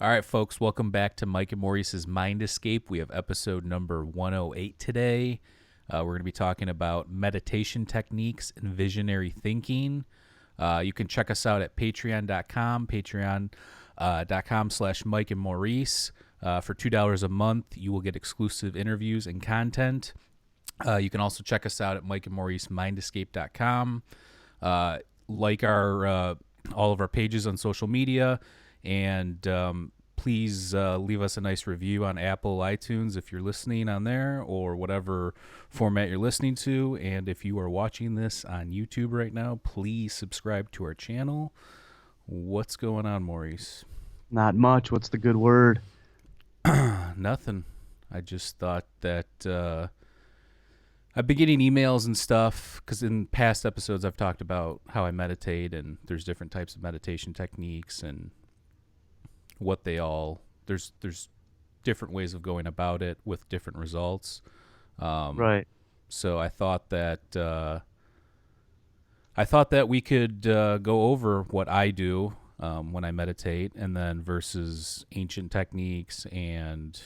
All right, folks, welcome back to Mike and Maurice's Mind Escape. We have episode number 108 today. We're going to be talking about meditation techniques and visionary thinking. You can check us out at patreon.com, patreon.com/Mike and Maurice. For $2 a month, you will get exclusive interviews and content. You can also check us out at Mike and Maurice mindescape.com. Like our all of our pages on social media, and please leave us a nice review on Apple iTunes if you're listening on there, or whatever format you're listening to. And if you are watching this on YouTube right now, please subscribe to our channel. What's going on, Maurice? Not much. What's the good word? Nothing. I just thought that I've been getting emails and stuff because in past episodes I've talked about how I meditate, and there's different types of meditation techniques and what they all there's different ways of going about it with different results. Right. So I thought that we could go over what I do when I meditate, and then versus ancient techniques and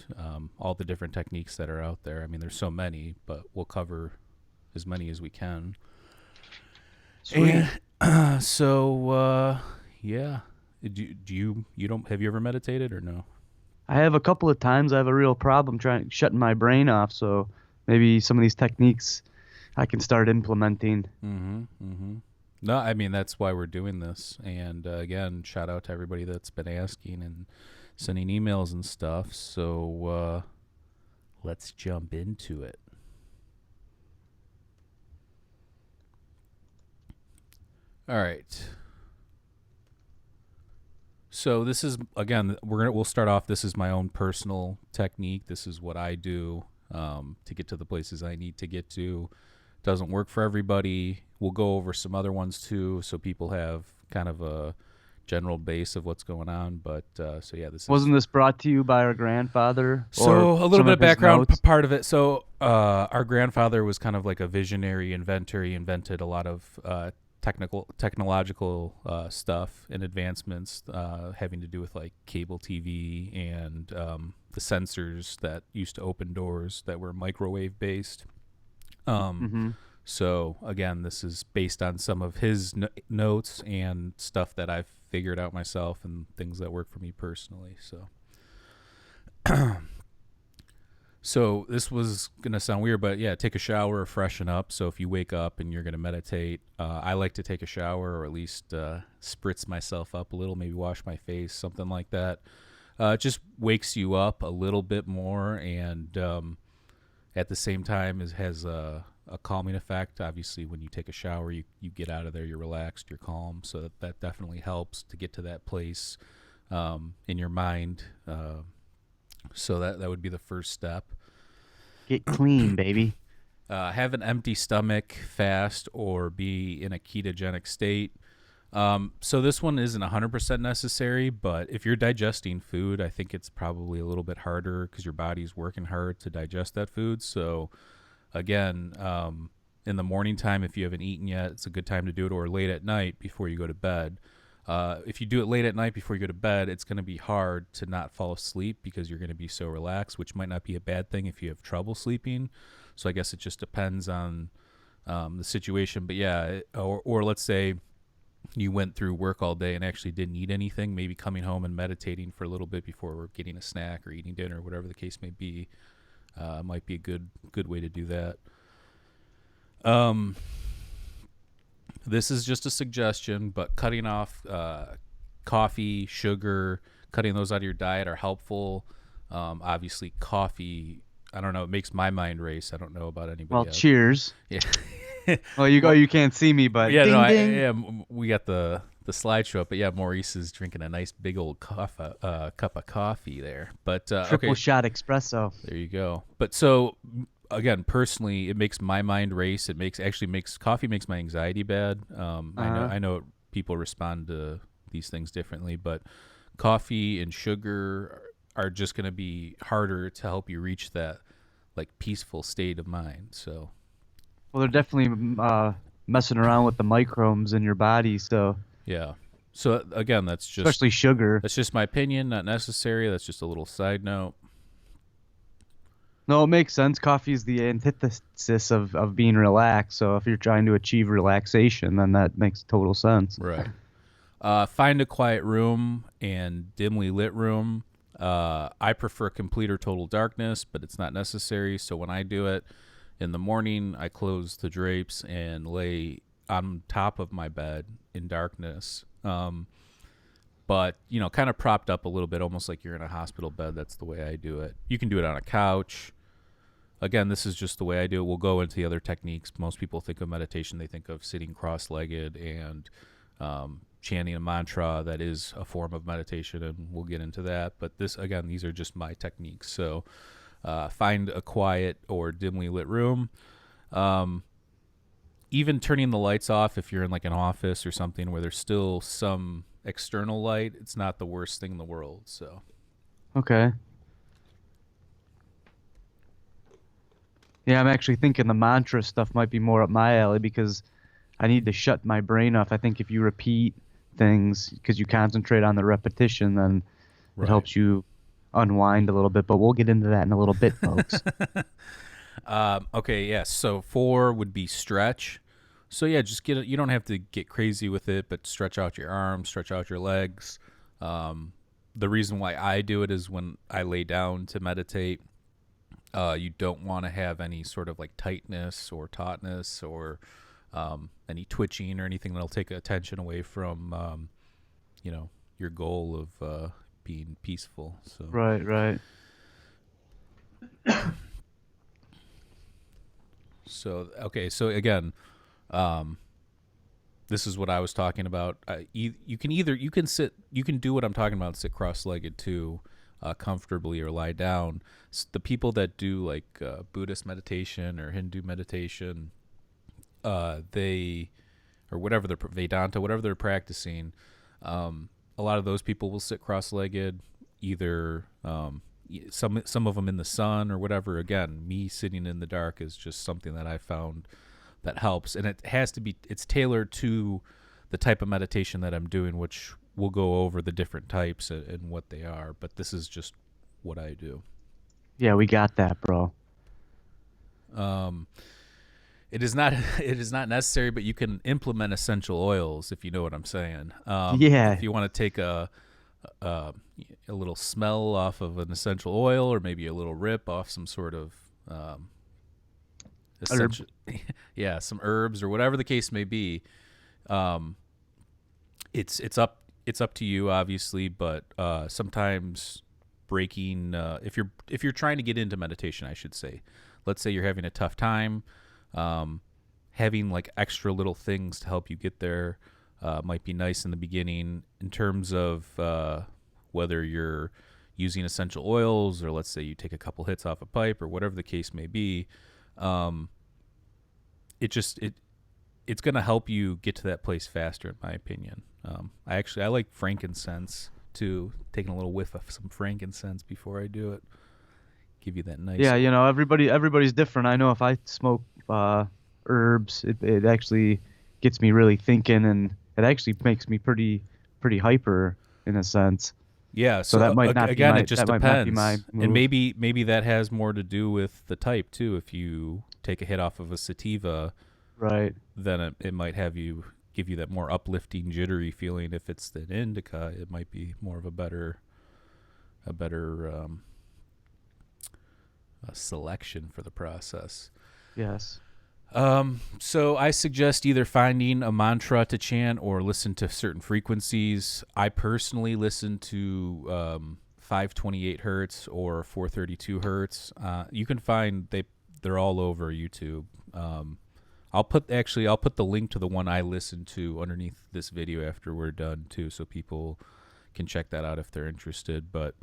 all the different techniques that are out there. I mean, there's so many, but we'll cover as many as we can. Sweet. And yeah. Do you don't have you ever meditated or no? I have a couple of times. I have a real problem shutting my brain off. So maybe some of these techniques I can start implementing. No, I mean, that's why we're doing this. And again, shout out to everybody that's been asking and sending emails and stuff. So let's jump into it. All right. So this is, again, we'll start off. This is my own personal technique. This is what I do to get to the places I need to get to. Doesn't work for everybody. We'll go over some other ones too, so people have kind of a general base of what's going on. But so yeah, Wasn't this brought to you by our grandfather? So a little bit of background, part of it. So our grandfather was kind of like a visionary inventor. He invented a lot of technological stuff and advancements having to do with like cable TV and the sensors that used to open doors that were microwave based. So again, this is based on some of his notes and stuff that I've figured out myself and things that work for me personally. So this was going to sound weird, but yeah, take a shower, freshen up. So if you wake up and you're going to meditate, I like to take a shower, or at least spritz myself up a little, maybe wash my face, something like that. It just wakes you up a little bit more, and at the same time has a calming effect. Obviously, when you take a shower, you get out of there, you're relaxed, you're calm. So that definitely helps to get to that place in your mind. So that would be the first step. Get clean, baby. Have an empty stomach, fast, or be in a ketogenic state. So this one isn't 100% necessary, but if you're digesting food, I think it's probably a little bit harder because your body's working hard to digest that food. So again, in the morning time, if you haven't eaten yet, it's a good time to do it, or late at night before you go to bed. If you do it late at night before you go to bed, it's going to be hard to not fall asleep because you're going to be so relaxed, which might not be a bad thing if you have trouble sleeping. So I guess it just depends on the situation. But yeah, or let's say you went through work all day and actually didn't eat anything, maybe coming home and meditating for a little bit before getting a snack or eating dinner, whatever the case may be, might be a good way to do that. This is just a suggestion, but cutting off coffee, sugar, cutting those out of your diet are helpful. Obviously, coffee, I don't know, it makes my mind race. I don't know about anybody else. Cheers. Yeah. Well, you can't see me, but yeah, ding, ding. We got the slideshow up, but yeah, Maurice is drinking a nice big old cup of coffee there. But triple shot espresso. There you go. But so again, personally, it makes my mind race. Coffee makes my anxiety bad. I know people respond to these things differently, but coffee and sugar are just going to be harder to help you reach that like peaceful state of mind. So, well, they're definitely messing around with the microbes in your body. So yeah. So again, especially sugar. that's just my opinion, not necessary. That's just a little side note. No, it makes sense. Coffee is the antithesis of being relaxed. So if you're trying to achieve relaxation, then that makes total sense. Right. Find a quiet room and dimly lit room. I prefer complete or total darkness, but it's not necessary. So when I do it in the morning, I close the drapes and lay on top of my bed in darkness. But kind of propped up a little bit, almost like you're in a hospital bed. That's the way I do it. You can do it on a couch. Again, this is just the way I do it. We'll go into the other techniques. Most people think of meditation, they think of sitting cross-legged and chanting a mantra. That is a form of meditation, and we'll get into that. But these are just my techniques. So find a quiet or dimly lit room. Even turning the lights off if you're in like an office or something where there's still some external light, it's not the worst thing in the world. So Okay. Yeah, I'm actually thinking the mantra stuff might be more up my alley because I need to shut my brain off. I think if you repeat things because you concentrate on the repetition, then it right. helps you unwind a little bit. But we'll get into that in a little bit, folks. Okay, yes. So 4 would be stretch. So yeah, just you don't have to get crazy with it, but stretch out your arms, stretch out your legs. The reason why I do it is when I lay down to meditate, you don't want to have any sort of like tightness or tautness or any twitching or anything that'll take attention away from your goal of being peaceful. So Right, right. So okay, so again, this is what I was talking about. You can do what I'm talking about, sit cross-legged too, comfortably, or lie down. The people that do like Buddhist meditation or Hindu meditation, they or whatever they're Vedanta, whatever they're practicing, a lot of those people will sit cross-legged, either some of them in the sun or whatever. Again, me sitting in the dark is just something that I found that helps, and it's tailored to the type of meditation that I'm doing, which we'll go over the different types and what they are, but this is just what I do. Yeah, we got that, bro. It is not it is not necessary, but you can implement essential oils if you know what I'm saying. Yeah. If you want to take a little smell off of an essential oil, or maybe a little rip off some sort of essential, yeah, some herbs or whatever the case may be. It's up to you, obviously, but sometimes breaking if you're trying to get into meditation, I should say. Let's say you're having a tough time, having like extra little things to help you get there might be nice in the beginning, in terms of whether you're using essential oils, or let's say you take a couple hits off a pipe or whatever the case may be. It's going to help you get to that place faster, in my opinion. I like frankincense too, taking a little whiff of some frankincense before I do it. Give you that nice. Yeah, everybody's different. I know if I smoke herbs, it actually gets me really thinking, and it actually makes me pretty hyper in a sense. Yeah, So that might not again, be it just that might not be depends, my move. and maybe that has more to do with the type too. If you take a hit off of a sativa, Right. then it might give you that more uplifting, jittery feeling. If it's an indica, it might be more of a better selection for the process. Yes. So I suggest either finding a mantra to chant or listen to certain frequencies. I personally listen to 528 hertz or 432 hertz. You can find they're all over YouTube. I'll put the link to the one I listened to underneath this video after we're done too, so people can check that out if they're interested. But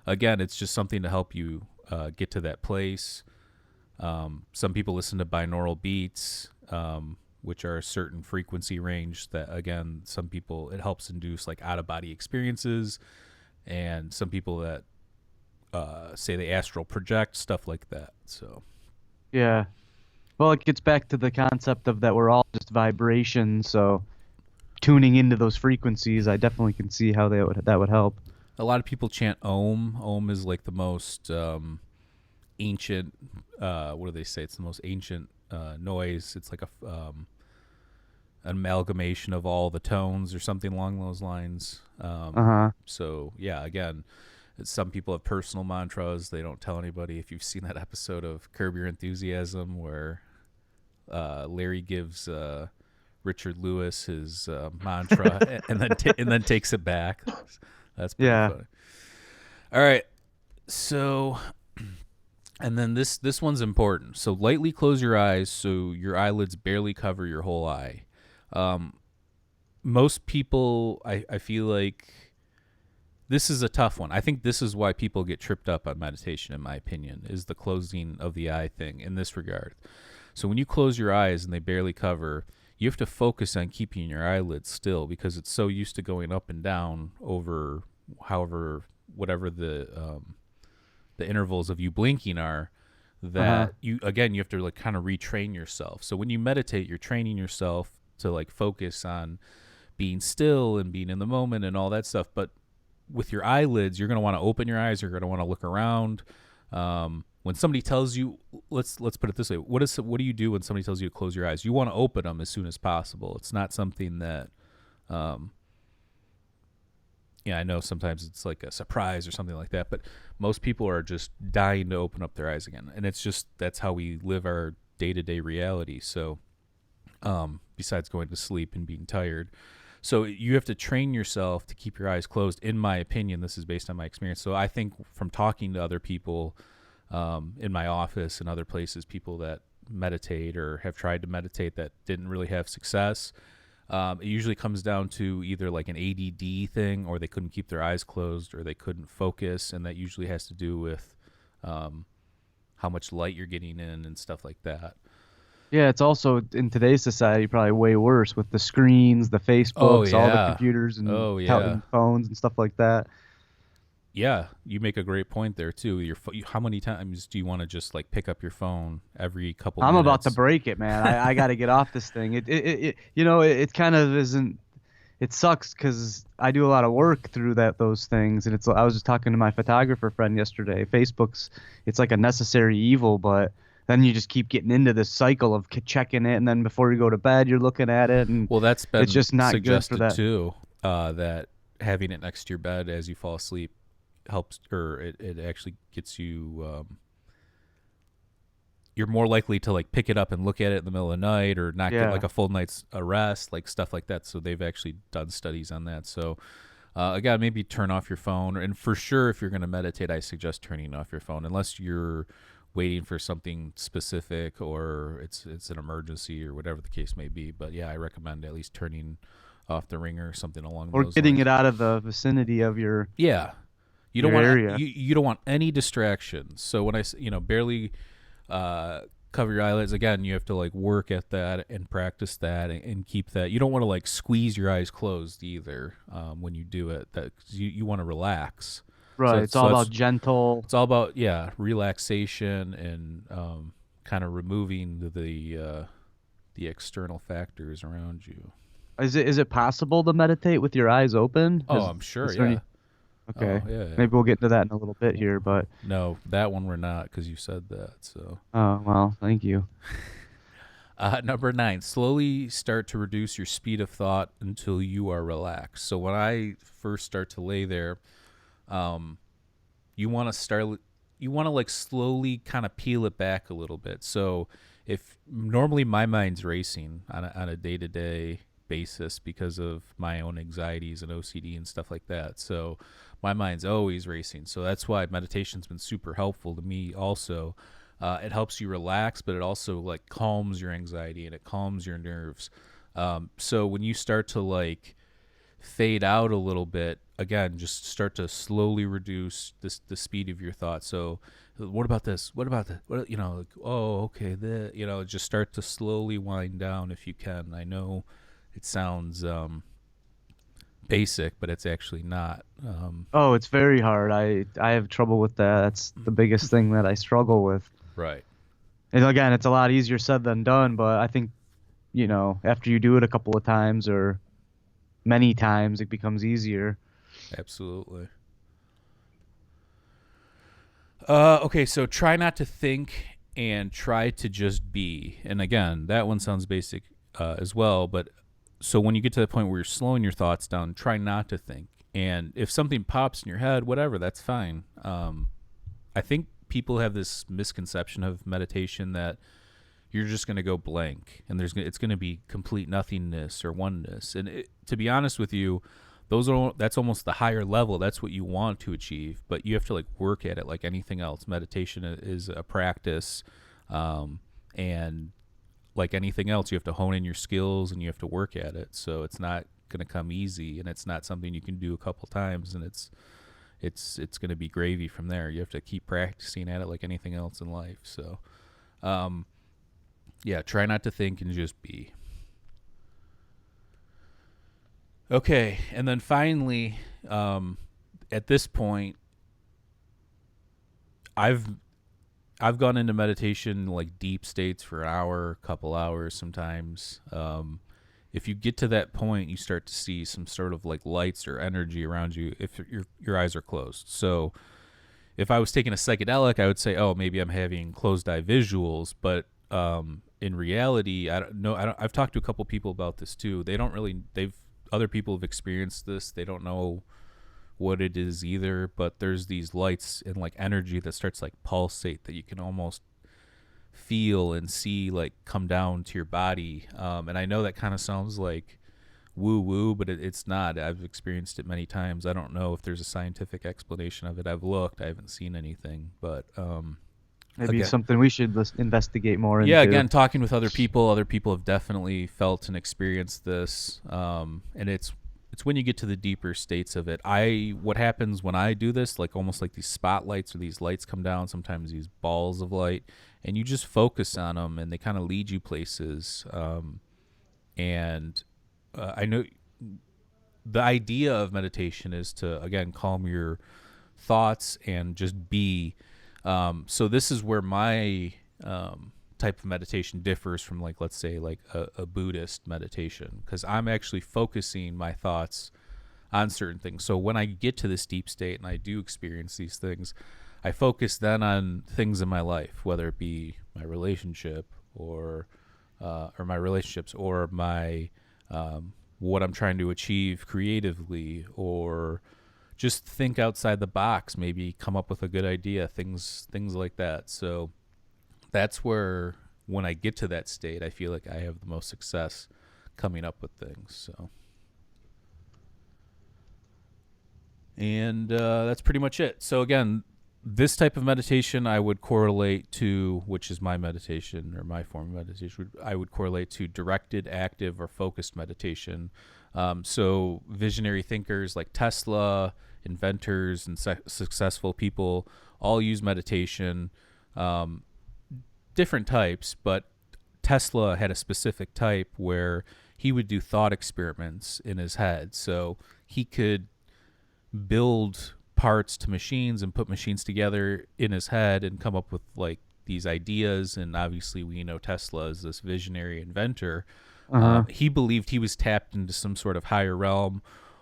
again, it's just something to help you get to that place. Some people listen to binaural beats, which are a certain frequency range that, again, some people, it helps induce like out-of-body experiences, and some people that say they astral project, stuff like that. So Yeah. Well, it gets back to the concept of that we're all just vibrations, so tuning into those frequencies, I definitely can see how that would help. A lot of people chant Om. Om is like the most ancient. What do they say? It's the most ancient noise. It's like an amalgamation of all the tones or something along those lines. Uh-huh. So yeah, again, some people have personal mantras. They don't tell anybody. If you've seen that episode of Curb Your Enthusiasm where Larry gives Richard Lewis his mantra and then takes it back. That's pretty Yeah. funny. All right, so and then this one's important. So lightly close your eyes so your eyelids barely cover your whole eye. Most people, I feel like this is a tough one. I think this is why people get tripped up on meditation, in my opinion, is the closing of the eye thing in this regard. So when you close your eyes and they barely cover, you have to focus on keeping your eyelids still because it's so used to going up and down over whatever the intervals of you blinking are, that you have to like kind of retrain yourself. So when you meditate, you're training yourself to like focus on being still and being in the moment and all that stuff. But with your eyelids, you're going to want to open your eyes. You're going to want to look around. When somebody tells you, let's put it this way, what do you do when somebody tells you to close your eyes? You want to open them as soon as possible. It's not something that, I know sometimes it's like a surprise or something like that, but most people are just dying to open up their eyes again. And it's just, that's how we live our day-to-day reality. So, besides going to sleep and being tired. So you have to train yourself to keep your eyes closed. In my opinion, this is based on my experience. So I think from talking to other people in my office and other places, people that meditate or have tried to meditate that didn't really have success, it usually comes down to either like an ADD thing, or they couldn't keep their eyes closed, or they couldn't focus, and that usually has to do with how much light you're getting in and stuff like that. Yeah, it's also in today's society probably way worse with the screens, the Facebooks, all the computers and phones and stuff like that. Yeah, you make a great point there too. How many times do you want to just like pick up your phone every couple I'm minutes? about to break it, man. I got to get off this thing. It kind of isn't. It sucks because I do a lot of work through those things, and I was just talking to my photographer friend yesterday. It's like a necessary evil, but then you just keep getting into this cycle of checking it, and then before you go to bed, you're looking at it, and that's been it's just not good for that too. That having it next to your bed as you fall asleep helps, or it actually gets you. You're more likely to like pick it up and look at it in the middle of the night, or not get like a full night's rest, like stuff like that. So they've actually done studies on that. So again, maybe turn off your phone, and for sure, if you're going to meditate, I suggest turning off your phone unless you're waiting for something specific or it's an emergency or whatever the case may be. But yeah, I recommend at least turning off the ringer or something along those lines. Or getting it out of the vicinity of your You don't area. want you don't want any distractions. So when I barely cover your eyelids, again, you have to like work at that and practice that and keep that. You don't want to like squeeze your eyes closed either when you do it. That you want to relax. Right. It's all about gentle. It's all about relaxation and kind of removing the external factors around you. Is it possible to meditate with your eyes open? Oh, I'm sure. Yeah. Okay. Oh, yeah. Maybe we'll get into that in a little bit here, but no, that one we're not because you said that. So. Oh well, thank you. Number 9, slowly start to reduce your speed of thought until you are relaxed. So when I first start to lay there, you want to like slowly kind of peel it back a little bit. So if normally my mind's racing on a day-to-day basis because of my own anxieties and OCD and stuff like that. So my mind's always racing. So that's why meditation's been super helpful to me also. It helps you relax, but it also like calms your anxiety and it calms your nerves. So when you start to like fade out a little bit, again, just start to slowly reduce the speed of your thoughts. So what about this? What about that? What, like, oh, okay. Just start to slowly wind down if you can. I know it sounds basic, but it's actually not. Oh, it's very hard. I have trouble with that. That's the biggest thing that I struggle with. Right. And again, it's a lot easier said than done, but I think, after you do it a couple of times or many times, it becomes easier. Absolutely. Okay, so try not to think and try to just be. And again, that one sounds basic as well. But so when you get to the point where you're slowing your thoughts down, try not to think. And if something pops in your head, whatever, that's fine. I think people have this misconception of meditation that you're just going to go blank and it's going to be complete nothingness or oneness. And to be honest with you, that's almost the higher level. That's what you want to achieve, but you have to like work at it like anything else. Meditation is a practice, and like anything else, you have to hone in your skills and you have to work at it. So it's not going to come easy, and it's not something you can do a couple times and it's going to be gravy from there. You have to keep practicing at it like anything else in life. So yeah, try not to think and just be. Okay, and then finally, at this point, I've gone into meditation like deep states for an hour, couple hours sometimes. If you get to that point, you start to see some sort of like lights or energy around you if your eyes are closed. So if I was taking a psychedelic, I would say, oh, maybe I'm having closed eye visuals, but in reality, I don't know. I've talked to a couple people about this too. Other people have experienced this. They don't know what it is either, but there's these lights and like energy that starts like pulsate that you can almost feel and see like come down to your body. And I know that kind of sounds like woo woo, but it's not. I've experienced it many times. I don't know if there's a scientific explanation of it. I've looked. I haven't seen anything, but Maybe something we should investigate more into. Yeah, again, talking with other people have definitely felt and experienced this, and it's when you get to the deeper states of it. What happens when I do this, like almost like these spotlights or these lights come down, sometimes these balls of light, and you just focus on them, and they kind of lead you places. I know the idea of meditation is to, again, calm your thoughts and just be. So this is where my type of meditation differs from, like, let's say, like a Buddhist meditation, because I'm actually focusing my thoughts on certain things. So when I get to this deep state and I do experience these things, I focus then on things in my life, whether it be my relationship or my relationships or my what I'm trying to achieve creatively, or just think outside the box, maybe come up with a good idea, things like that. So that's where, when I get to that state, I feel like I have the most success coming up with things. So, and that's pretty much it. So again, this type of meditation I would correlate to, which is my meditation or my form of meditation, I would correlate to directed, active, or focused meditation. So visionary thinkers like Tesla, inventors, and successful people all use meditation, different types, but Tesla had a specific type where he would do thought experiments in his head. So he could build parts to machines and put machines together in his head and come up with like these ideas. And obviously we know Tesla is this visionary inventor. He believed he was tapped into some sort of higher realm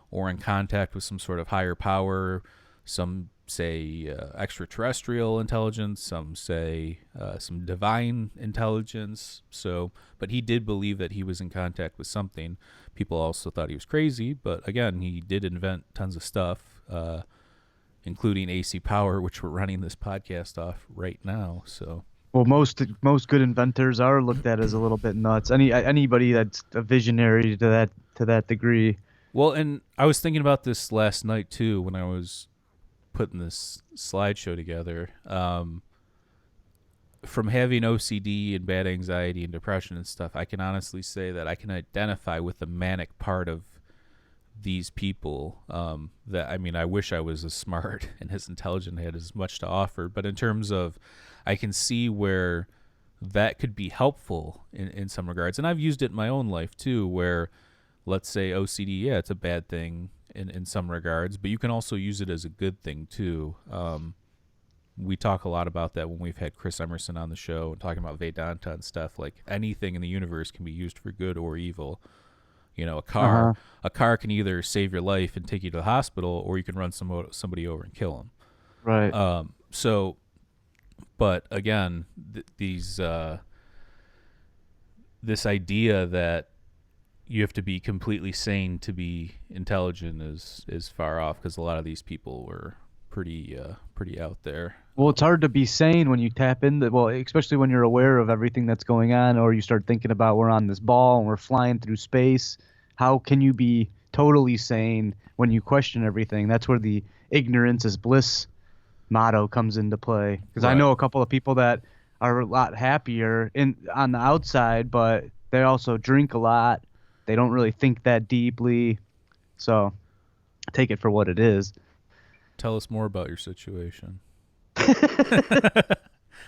or in contact with some sort of higher power. Some say extraterrestrial intelligence, some say some divine intelligence. So, but he did believe that he was in contact with something. People also thought he was crazy, but again, he did invent tons of stuff, including AC power, which we're running this podcast off right now. So, well, most good inventors are looked at as a little bit nuts. Anybody that's a visionary to that degree. Well, and I was thinking about this last night too when I was putting this slideshow together. From having OCD and bad anxiety and depression and stuff, I can honestly say that I can identify with the manic part of these people. That, I mean, I wish I was as smart and as intelligent, had as much to offer, but in terms of, I can see where that could be helpful in some regards. And I've used it in my own life too, where, let's say OCD, yeah, it's a bad thing in some regards, but you can also use it as a good thing too. We talk a lot about that when we've had Chris Emerson on the show and talking about Vedanta and stuff. Like, anything in the universe can be used for good or evil. A Uh car huh. a car can either save your life and take you to the hospital, or you can run somebody over and kill them. Right. So, but again, this idea that you have to be completely sane to be intelligent is far off, because a lot of these people were pretty out there. Well, it's hard to be sane when you tap into, well, especially when you're aware of everything that's going on, or you start thinking about we're on this ball and we're flying through space. How can you be totally sane when you question everything? That's where the ignorance is bliss motto comes into play. Because I Right. know a couple of people that are a lot happier in on the outside, but they also drink a lot. They don't really think that deeply. So take it for what it is. Tell us more about your situation.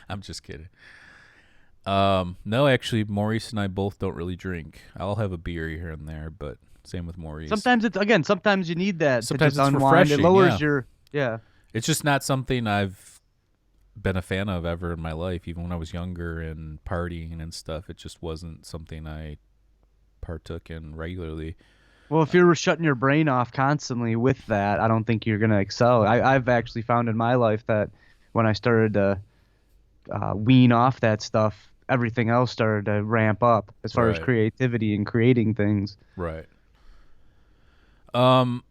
I'm just kidding. No, actually, Maurice and I both don't really drink. I'll have a beer here and there, but same with Maurice. Sometimes it's again, sometimes you need that to Sometimes just it's unwind. It refreshing, lowers yeah. your yeah. It's just not something I've been a fan of ever in my life. Even when I was younger and partying and stuff, it just wasn't something I partook in regularly. Well, if you're shutting your brain off constantly with that, I don't think you're gonna excel. I've actually found in my life that when I started to wean off that stuff, everything else started to ramp up as far as Right, creativity and creating things. right. Um,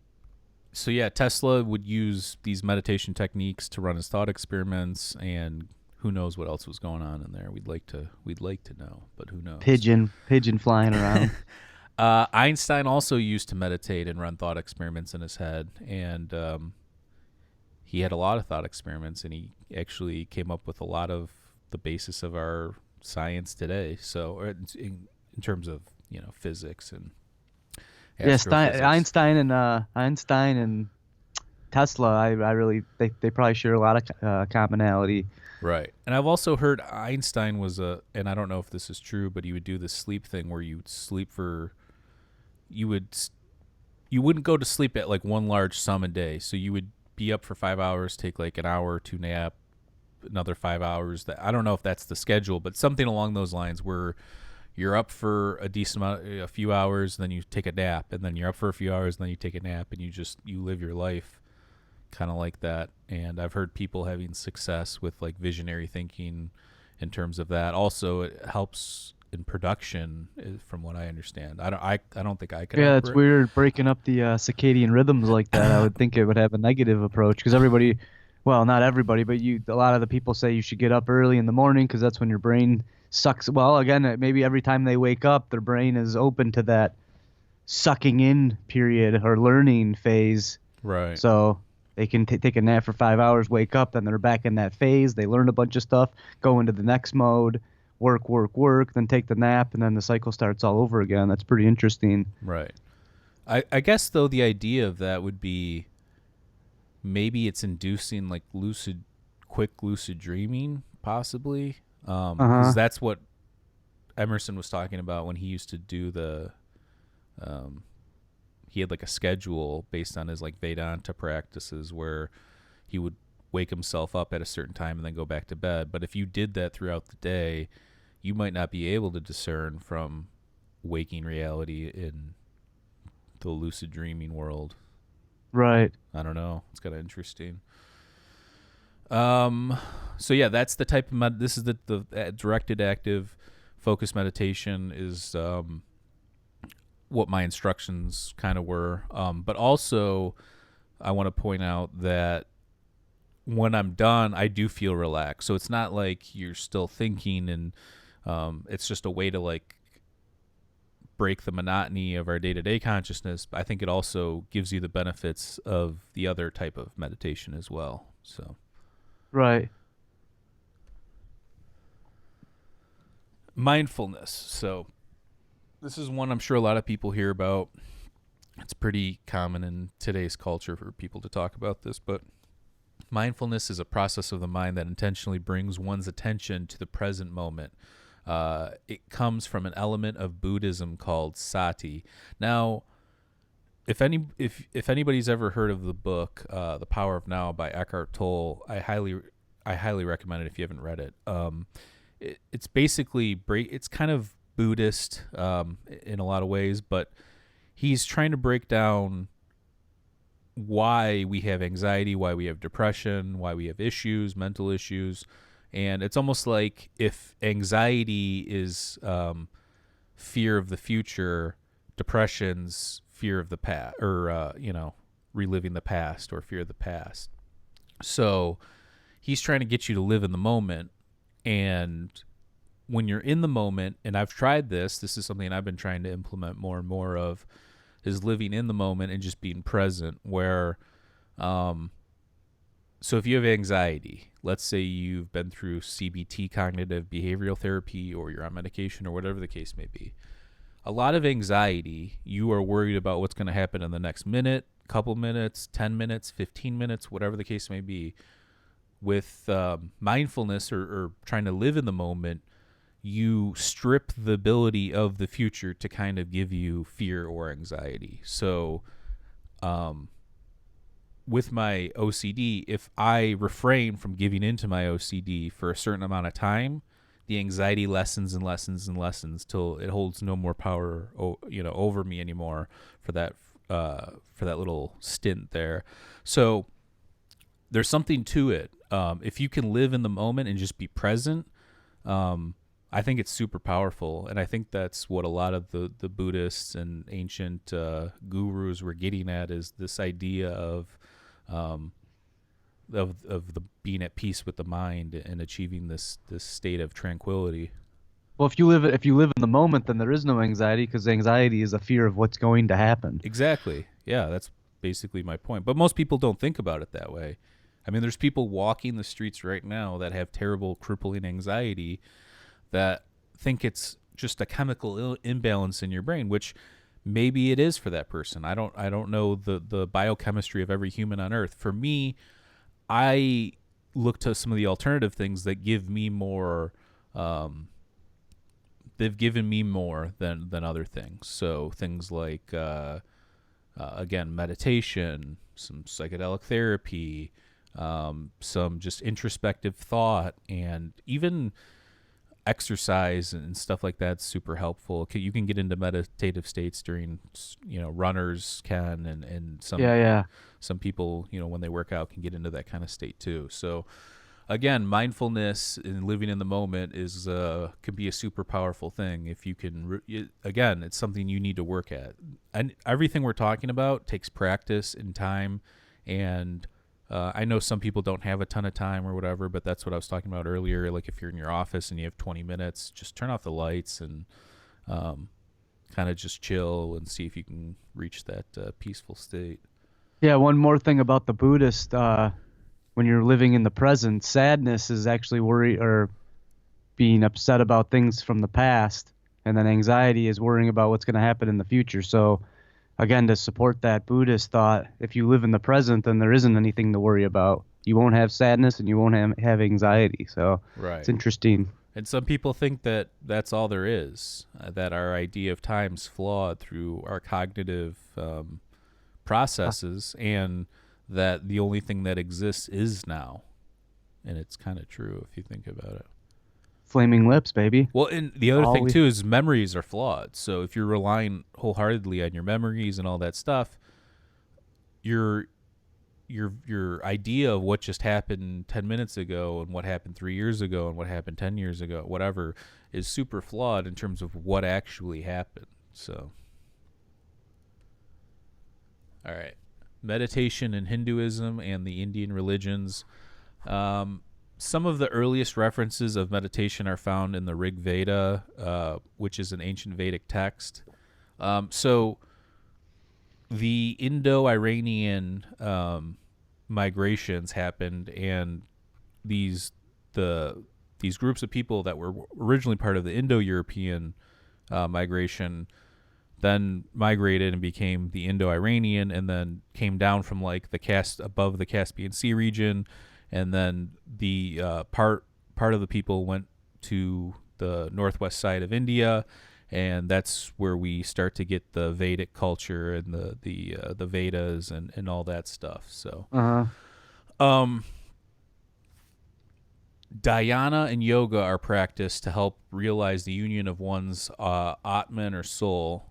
so yeah, Tesla would use these meditation techniques to run his thought experiments, and who knows what else was going on in there. We'd like to know, but who knows? Pigeon flying around. Einstein also used to meditate and run thought experiments in his head, and he had a lot of thought experiments, and he actually came up with a lot of the basis of our science today. So, or in terms of physics and Yeah, astrophysics. Einstein and Tesla. I really they probably share a lot of commonality. Right. And I've also heard Einstein was and I don't know if this is true, but he would do this sleep thing where you would sleep for, you would, you wouldn't go to sleep at like one large sum a day. So you would be up for 5 hours, take like an hour or two nap, another 5 hours. That I don't know if that's the schedule, but something along those lines where you're up for a decent amount, a few hours, and then you take a nap, and then you're up for a few hours, and then you take a nap, and you live your life kind of like that. And I've heard people having success with like visionary thinking in terms of that. Also, it helps in production, from what I understand. I don't think I could Yeah, it's ever. weird breaking up the circadian rhythms like that. I would think it would have a negative approach because everybody, well, not everybody, but a lot of the people say you should get up early in the morning because that's when your brain sucks. Well, again, maybe every time they wake up, their brain is open to that sucking in period or learning phase. Right. So they can take a nap for 5 hours, wake up, then they're back in that phase. They learn a bunch of stuff, go into the next mode, work, then take the nap, and then the cycle starts all over again. That's pretty interesting. Right. I guess though the idea of that would be maybe it's inducing like quick lucid dreaming, possibly, Uh because huh. that's what Emerson was talking about when he used to do um, he had like a schedule based on his like Vedanta practices where he would wake himself up at a certain time and then go back to bed. But if you did that throughout the day, you might not be able to discern from waking reality in the lucid dreaming world. Right. I don't know. It's kind of interesting. Um, so yeah, that's the type of this is the directed active focus meditation is what my instructions kind of were. But also, I want to point out that when I'm done, I do feel relaxed. So it's not like you're still thinking, and it's just a way to like break the monotony of our day-to-day consciousness. I think it also gives you the benefits of the other type of meditation as well. So Right. mindfulness. So this is one I'm sure a lot of people hear about. It's pretty common in today's culture for people to talk about this, but mindfulness is a process of the mind that intentionally brings one's attention to the present moment. It comes from an element of Buddhism called sati. Now, if anybody's ever heard of the book The Power of Now by Eckhart Tolle, I highly recommend it if you haven't read it. It's basically it's kind of Buddhist in a lot of ways, but he's trying to break down why we have anxiety, why we have depression, why we have issues, mental issues. And it's almost like if anxiety is fear of the future, depression's fear of the past, or, reliving the past or fear of the past. So he's trying to get you to live in the moment. And when you're in the moment, and I've tried this is something I've been trying to implement more and more of, is living in the moment and just being present. Where, so if you have anxiety, let's say you've been through CBT, cognitive behavioral therapy, or you're on medication or whatever the case may be, a lot of anxiety, you are worried about what's going to happen in the next minute, couple minutes, 10 minutes, 15 minutes, whatever the case may be. With mindfulness, or trying to live in the moment, you strip the ability of the future to kind of give you fear or anxiety. So with my OCD, if I refrain from giving into my OCD for a certain amount of time, the anxiety lessens and lessens and lessens till it holds no more power, over me anymore for that little stint there. So there's something to it. If you can live in the moment and just be present, I think it's super powerful. And I think that's what a lot of the Buddhists and ancient gurus were getting at, is this idea of the being at peace with the mind and achieving this state of tranquility. Well, if you live in the moment, then there is no anxiety, because anxiety is a fear of what's going to happen. Exactly. Yeah, that's basically my point. But most people don't think about it that way. I mean, there's people walking the streets right now that have terrible, crippling anxiety that think it's just a chemical imbalance in your brain, which maybe it is for that person. I don't know the biochemistry of every human on earth. For me, I look to some of the alternative things that give me more. They've given me more than other things. So things like, again, meditation, some psychedelic therapy, some just introspective thought, and even exercise and stuff like that's super helpful. You can get into meditative states during, runners can, and some people, when they work out, can get into that kind of state too. So again, mindfulness and living in the moment is could be a super powerful thing if you can. Again, it's something you need to work at, and everything we're talking about takes practice and time. And I know some people don't have a ton of time or whatever, but that's what I was talking about earlier. Like if you're in your office and you have 20 minutes, just turn off the lights and kind of just chill and see if you can reach that peaceful state. Yeah, one more thing about the Buddhist, when you're living in the present, sadness is actually worry or being upset about things from the past, and then anxiety is worrying about what's going to happen in the future. So again, to support that Buddhist thought, if you live in the present, then there isn't anything to worry about. You won't have sadness and you won't have anxiety. So right. It's interesting. And some people think that that's all there is, that our idea of time's flawed through our cognitive processes, and that the only thing that exists is now. And it's kind of true if you think about it. Flaming lips, baby. Well, and the other thing too is memories are flawed. So if you're relying wholeheartedly on your memories and all that stuff, your idea of what just happened 10 minutes ago and what happened 3 years ago and what happened 10 years ago, whatever, is super flawed in terms of what actually happened. So, all right. Meditation in Hinduism and the Indian religions. Some of the earliest references of meditation are found in the Rig Veda, which is an ancient Vedic text. So the Indo-Iranian migrations happened, and these groups of people that were originally part of the Indo-European migration then migrated and became the Indo-Iranian, and then came down from like above the Caspian Sea region. And then the part of the people went to the northwest side of India, and that's where we start to get the Vedic culture and the Vedas and all that stuff. So, dhyana and yoga are practiced to help realize the union of one's Atman or soul.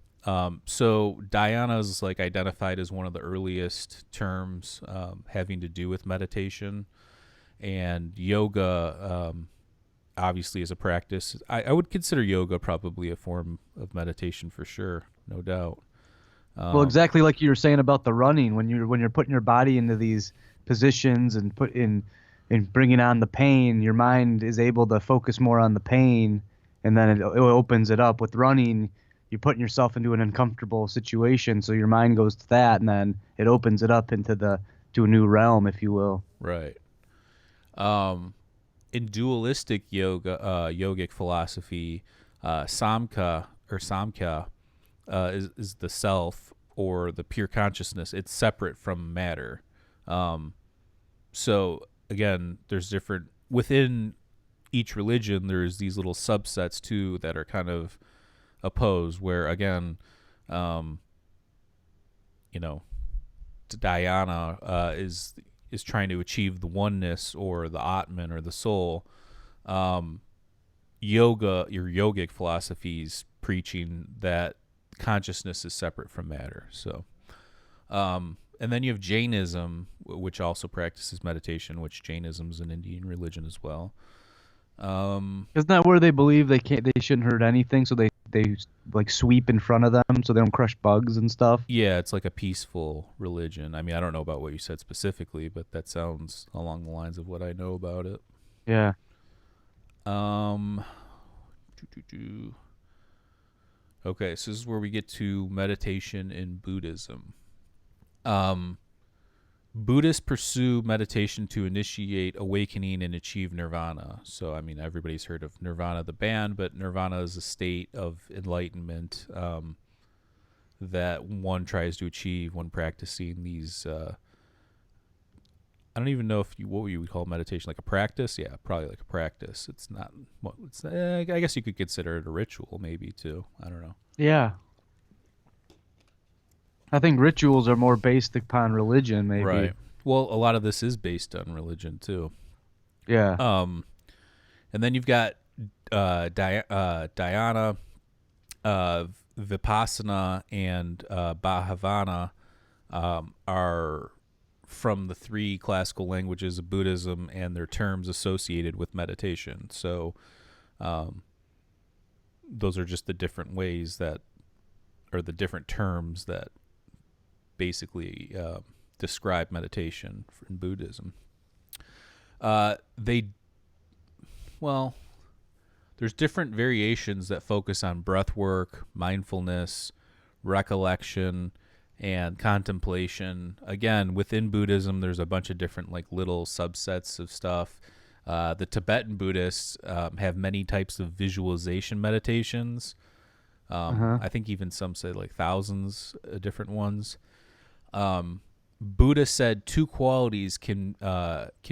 So dhyana is like identified as one of the earliest terms having to do with meditation, and yoga obviously is a practice. I would consider yoga probably a form of meditation for sure, no doubt. Well, Um, exactly like you were saying about the running, when you're putting your body into these positions and put in bringing on the pain, your mind is able to focus more on the pain, and then it opens it up. With running, you're putting yourself into an uncomfortable situation, so your mind goes to that, and then it opens it up into the to a new realm, if you will. right. Um, in dualistic yoga, yogic philosophy, samkhya is the self or the pure consciousness. It's separate from matter. Um, so again, there's different within each religion. There's these little subsets too that are kind of opposed. Where again, um, you know, dhyana is trying to achieve the oneness or the Atman or the soul. Um, your yogic philosophies preaching that consciousness is separate from matter. So, and then you have Jainism, which also practices meditation, which Jainism is an Indian religion as well. Isn't that where they believe they shouldn't hurt anything, so they like sweep in front of them so they don't crush bugs and stuff? Yeah, it's like a peaceful religion. I mean, I don't know about what you said specifically, but that sounds along the lines of what I know about it. Yeah. Um, okay, so this is where we get to meditation in Buddhism. Um, Buddhists pursue meditation to initiate awakening and achieve nirvana. So, I mean, everybody's heard of Nirvana, the band, but nirvana is a state of enlightenment that one tries to achieve when practicing these. I don't even know if what you would call meditation, like a practice. Yeah, probably like a practice. It's not. It's. I guess you could consider it a ritual, maybe too. I don't know. Yeah. I think rituals are more based upon religion, maybe. Right. Well, a lot of this is based on religion too. Yeah. Um, and then you've got dhyana, uh, vipassana, and bhavana are from the three classical languages of Buddhism and their terms associated with meditation. So those are just the different ways that, or the different terms that basically describe meditation in Buddhism. They, well, there's different variations that focus on breath work, mindfulness, recollection, and contemplation. Again, within Buddhism, there's a bunch of different like little subsets of stuff. The Tibetan Buddhists have many types of visualization meditations. Uh-huh. I think even some say like thousands of different ones. Buddha said two qualities can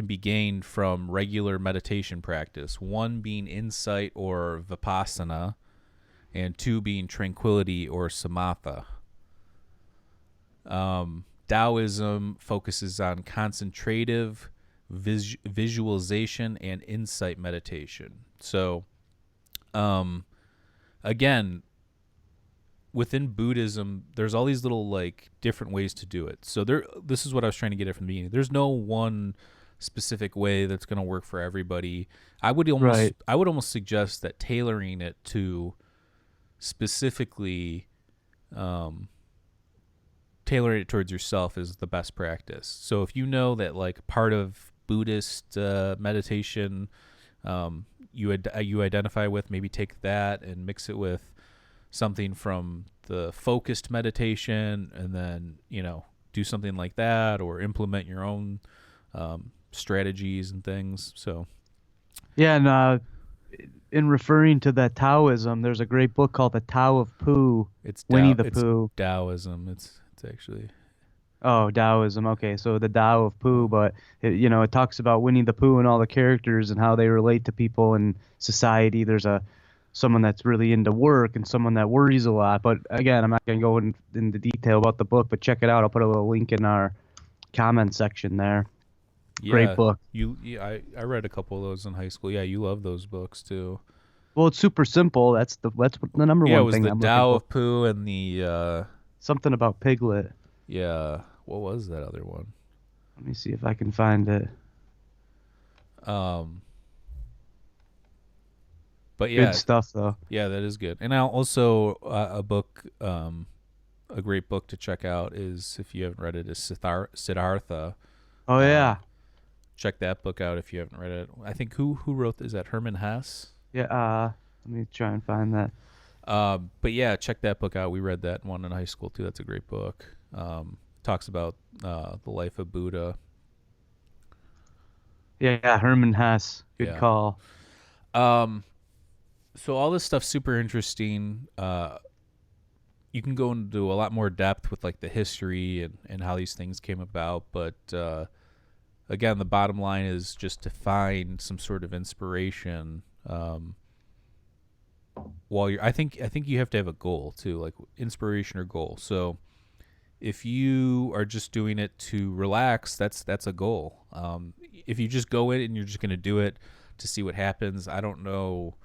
be gained from regular meditation practice. One being insight or vipassana, and two being tranquility or samatha. Taoism focuses on concentrative visualization and insight meditation. So, again, within Buddhism, there's all these little like different ways to do it. So this is what I was trying to get at from the beginning. There's no one specific way that's going to work for everybody. Right. I would almost suggest that tailoring it to specifically tailoring it towards yourself is the best practice. So if you know that like part of Buddhist meditation you identify with, maybe take that and mix it with something from the focused meditation, and then do something like that, or implement your own strategies and things. So Yeah, and in referring to that Taoism, there's a great book called The Tao of Pooh, Winnie the it's Pooh. Taoism. It's actually Oh, Taoism. Okay, so the Tao of Pooh, but it talks about Winnie the Pooh and all the characters and how they relate to people in society. There's someone that's really into work and someone that worries a lot. But again, I'm not going to go into detail about the book, but check it out. I'll put a little link in our comment section there. Great yeah. book. I read a couple of those in high school. Yeah, you love those books too. Well, it's super simple. That's what the number Yeah, it one was thing the I'm looking Tao for. of Pooh and the Something about Piglet. yeah, what was that other one? Let me see if I can find it. Um, but Good yeah, stuff though. yeah, that is good. And now also a book, a great book to check out is if you haven't read it is Siddhartha. Oh Um, yeah. check that book out if you haven't read it. I think who wrote, is that Herman Hesse? Yeah, let me try and find that. But yeah, check that book out. We read that one in high school too. That's a great book. Talks about the life of Buddha. Yeah, yeah, Herman Hesse. Good Yeah. call. Um, so all this stuff's super interesting. You can go into a lot more depth with like the history and how these things came about. But again, the bottom line is just to find some sort of inspiration. While I think you have to have a goal too, like inspiration or goal. So if you are just doing it to relax, that's a goal. If you just go in and you're just going to do it to see what happens, I don't know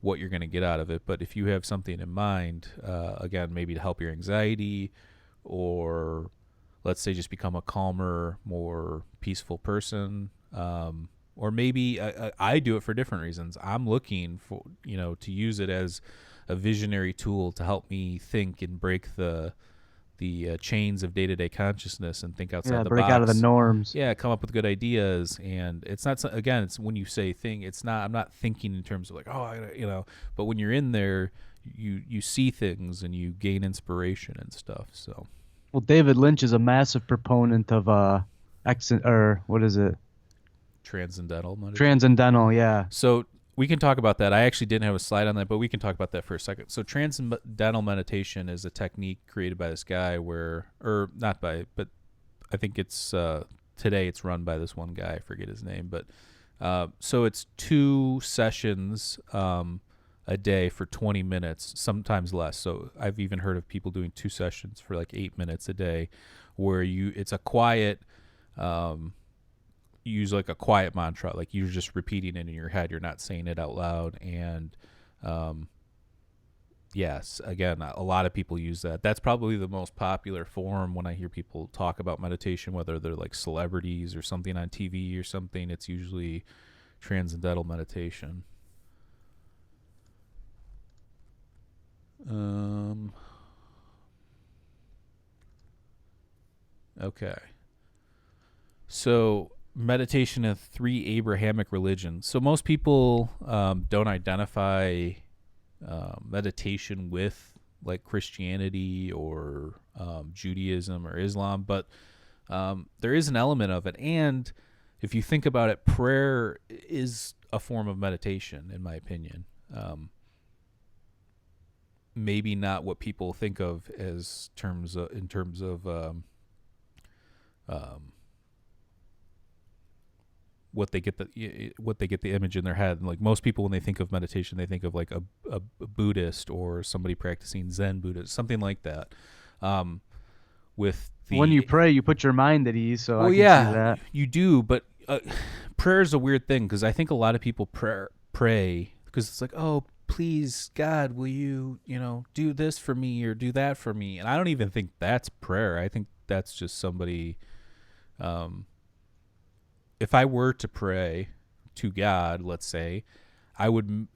what you're going to get out of it. But if you have something in mind, again, maybe to help your anxiety, or let's say just become a calmer, more peaceful person, or maybe I do it for different reasons. I'm looking for to use it as a visionary tool to help me think and break the chains of day-to-day consciousness and think outside Yeah, the break out of the box. norms. Yeah, come up with good ideas. And it's not, again, it's when you say thing, it's not, I'm not thinking in terms of like, oh, but when you're in there, you see things and you gain inspiration and stuff. So Well, David Lynch is a massive proponent of or what is it? transcendental meditation. Transcendental, yeah. So we can talk about that. I actually didn't have a slide on that, but we can talk about that for a second. So transcendental meditation is a technique created by this guy or not by, but I think it's today it's run by this one guy. I forget his name, but so it's 2 sessions a day for 20 minutes, sometimes less. So I've even heard of people doing 2 sessions for like 8 minutes a day, where it's a quiet. Use like a quiet mantra, like you're just repeating it in your head, you're not saying it out loud. And yes, again, a lot of people use that. That's probably the most popular form when I hear people talk about meditation, whether they're like celebrities or something on TV or something. It's usually transcendental meditation. Okay, so meditation in 3 Abrahamic religions. So most people don't identify meditation with like Christianity or Judaism or Islam, but there is an element of it. And if you think about it, prayer is a form of meditation, in my opinion. Maybe not what people think of as in terms of um, what they get the image in their head. And like most people, when they think of meditation, they think of like a Buddhist or somebody practicing Zen Buddhist, something like that. With When you the pray, you put your mind at ease, so Well, I can see yeah, that. you do, but prayer is a weird thing because I think a lot of people pray because it's like, oh, please, God, will you, do this for me or do that for me? And I don't even think that's prayer. I think that's just somebody. Um, if I were to pray to God, let's say, it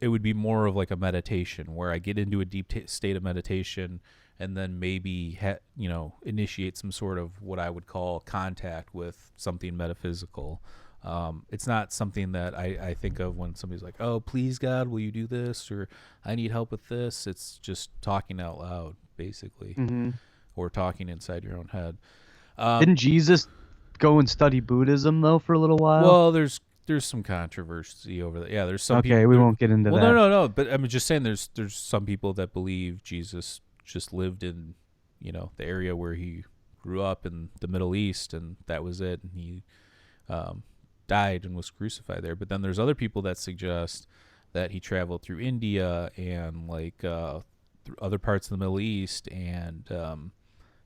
would be more of like a meditation where I get into a deep state of meditation and then maybe initiate some sort of what I would call contact with something metaphysical. It's not something that I think of when somebody's like, oh, please, God, will you do this? Or I need help with this. It's just talking out loud, basically, Hmm. or talking inside your own head. Didn't Jesus go and study Buddhism though for a little while? Well, there's some controversy over that. Yeah, there's some people. Okay, we won't get into Well, no, that. no, no. But I'm just saying, there's some people that believe Jesus just lived in, the area where he grew up in the Middle East, and that was it. And he died and was crucified there. But then there's other people that suggest that he traveled through India and like through other parts of the Middle East, and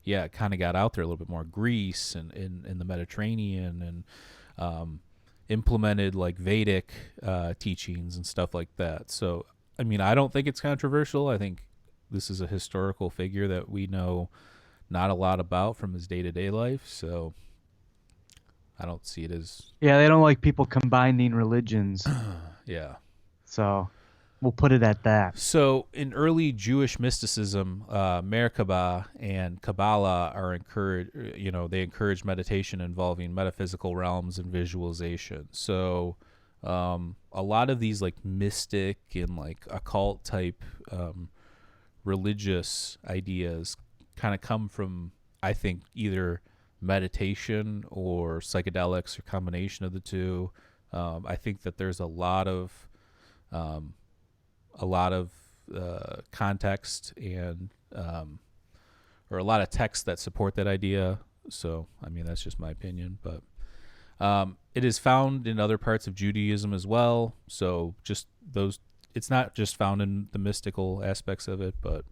yeah, kind of got out there a little bit more. Greece and in the Mediterranean, and implemented like Vedic teachings and stuff like that. So I mean, I don't think it's controversial. I think this is a historical figure that we know not a lot about from his day-to-day life, so I don't see it as Yeah, they don't like people combining religions. yeah. So we'll put it at that. So in early Jewish mysticism, Merkaba and Kabbalah are encouraged. They encourage meditation involving metaphysical realms and visualization. So a lot of these like mystic and like occult type religious ideas kind of come from, I think, either meditation or psychedelics or combination of the two. I think that there's a lot of context and or a lot of texts that support that idea. So, I mean, that's just my opinion, but it is found in other parts of Judaism as well. So just those, it's not just found in the mystical aspects of it, but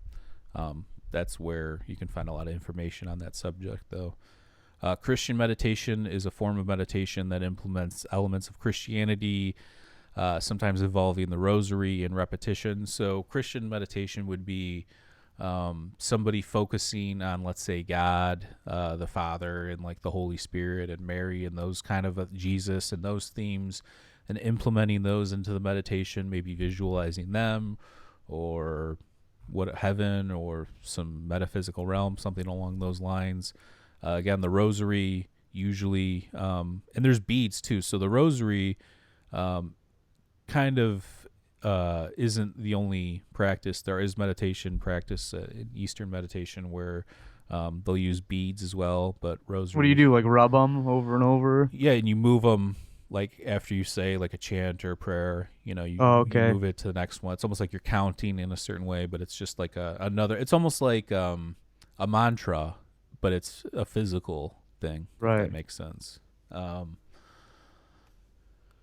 that's where you can find a lot of information on that subject, though. Christian meditation is a form of meditation that implements elements of Christianity, sometimes involving the rosary and repetition. So Christian meditation would be somebody focusing on, let's say, God, the Father, and like the Holy Spirit and Mary and those kind of Jesus and those themes, and implementing those into the meditation, maybe visualizing them or heaven or some metaphysical realm, something along those lines. Again, the rosary usually, and there's beads too. So the rosary kind of isn't the only practice. There is meditation practice in Eastern meditation where they'll use beads as well, but rosary. What do you do? Like rub them over and over? Yeah, and you move them like after you say like a chant or a prayer. You Okay. you move it to the next one. It's almost like you're counting in a certain way, but it's just like another. It's almost like a mantra, but it's a physical thing. Right. If that makes sense.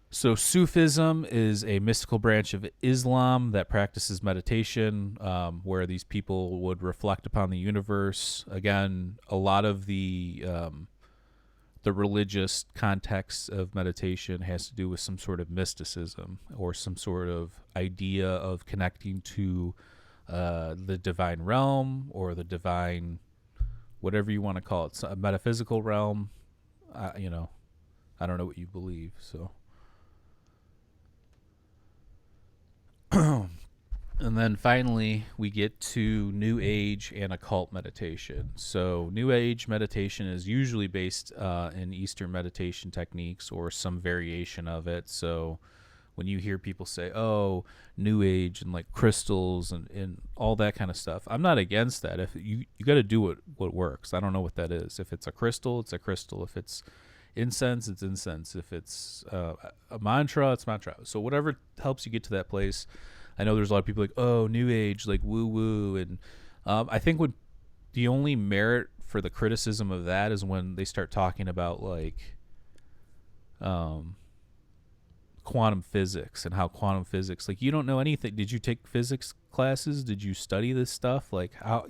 So Sufism is a mystical branch of Islam that practices meditation, where these people would reflect upon the universe. Again, a lot of the religious context of meditation has to do with some sort of mysticism or some sort of idea of connecting to the divine realm or the divine, whatever you want to call it, a metaphysical realm. I don't know what you believe, so. And then finally, we get to New Age and occult meditation. So New Age meditation is usually based in Eastern meditation techniques or some variation of it. So when you hear people say, oh, New Age and like crystals and all that kind of stuff, I'm not against that. If you got to do what works. I don't know what that is. If it's a crystal, it's a crystal. If it's incense, it's incense. If it's a mantra, it's mantra. So whatever helps you get to that place. I know there's a lot of people like, oh, New Age, like woo woo, and I think the only merit for the criticism of that is when they start talking about like quantum physics and how quantum physics, like, you don't know anything. Did you take physics classes? Did you study this stuff? Like, how,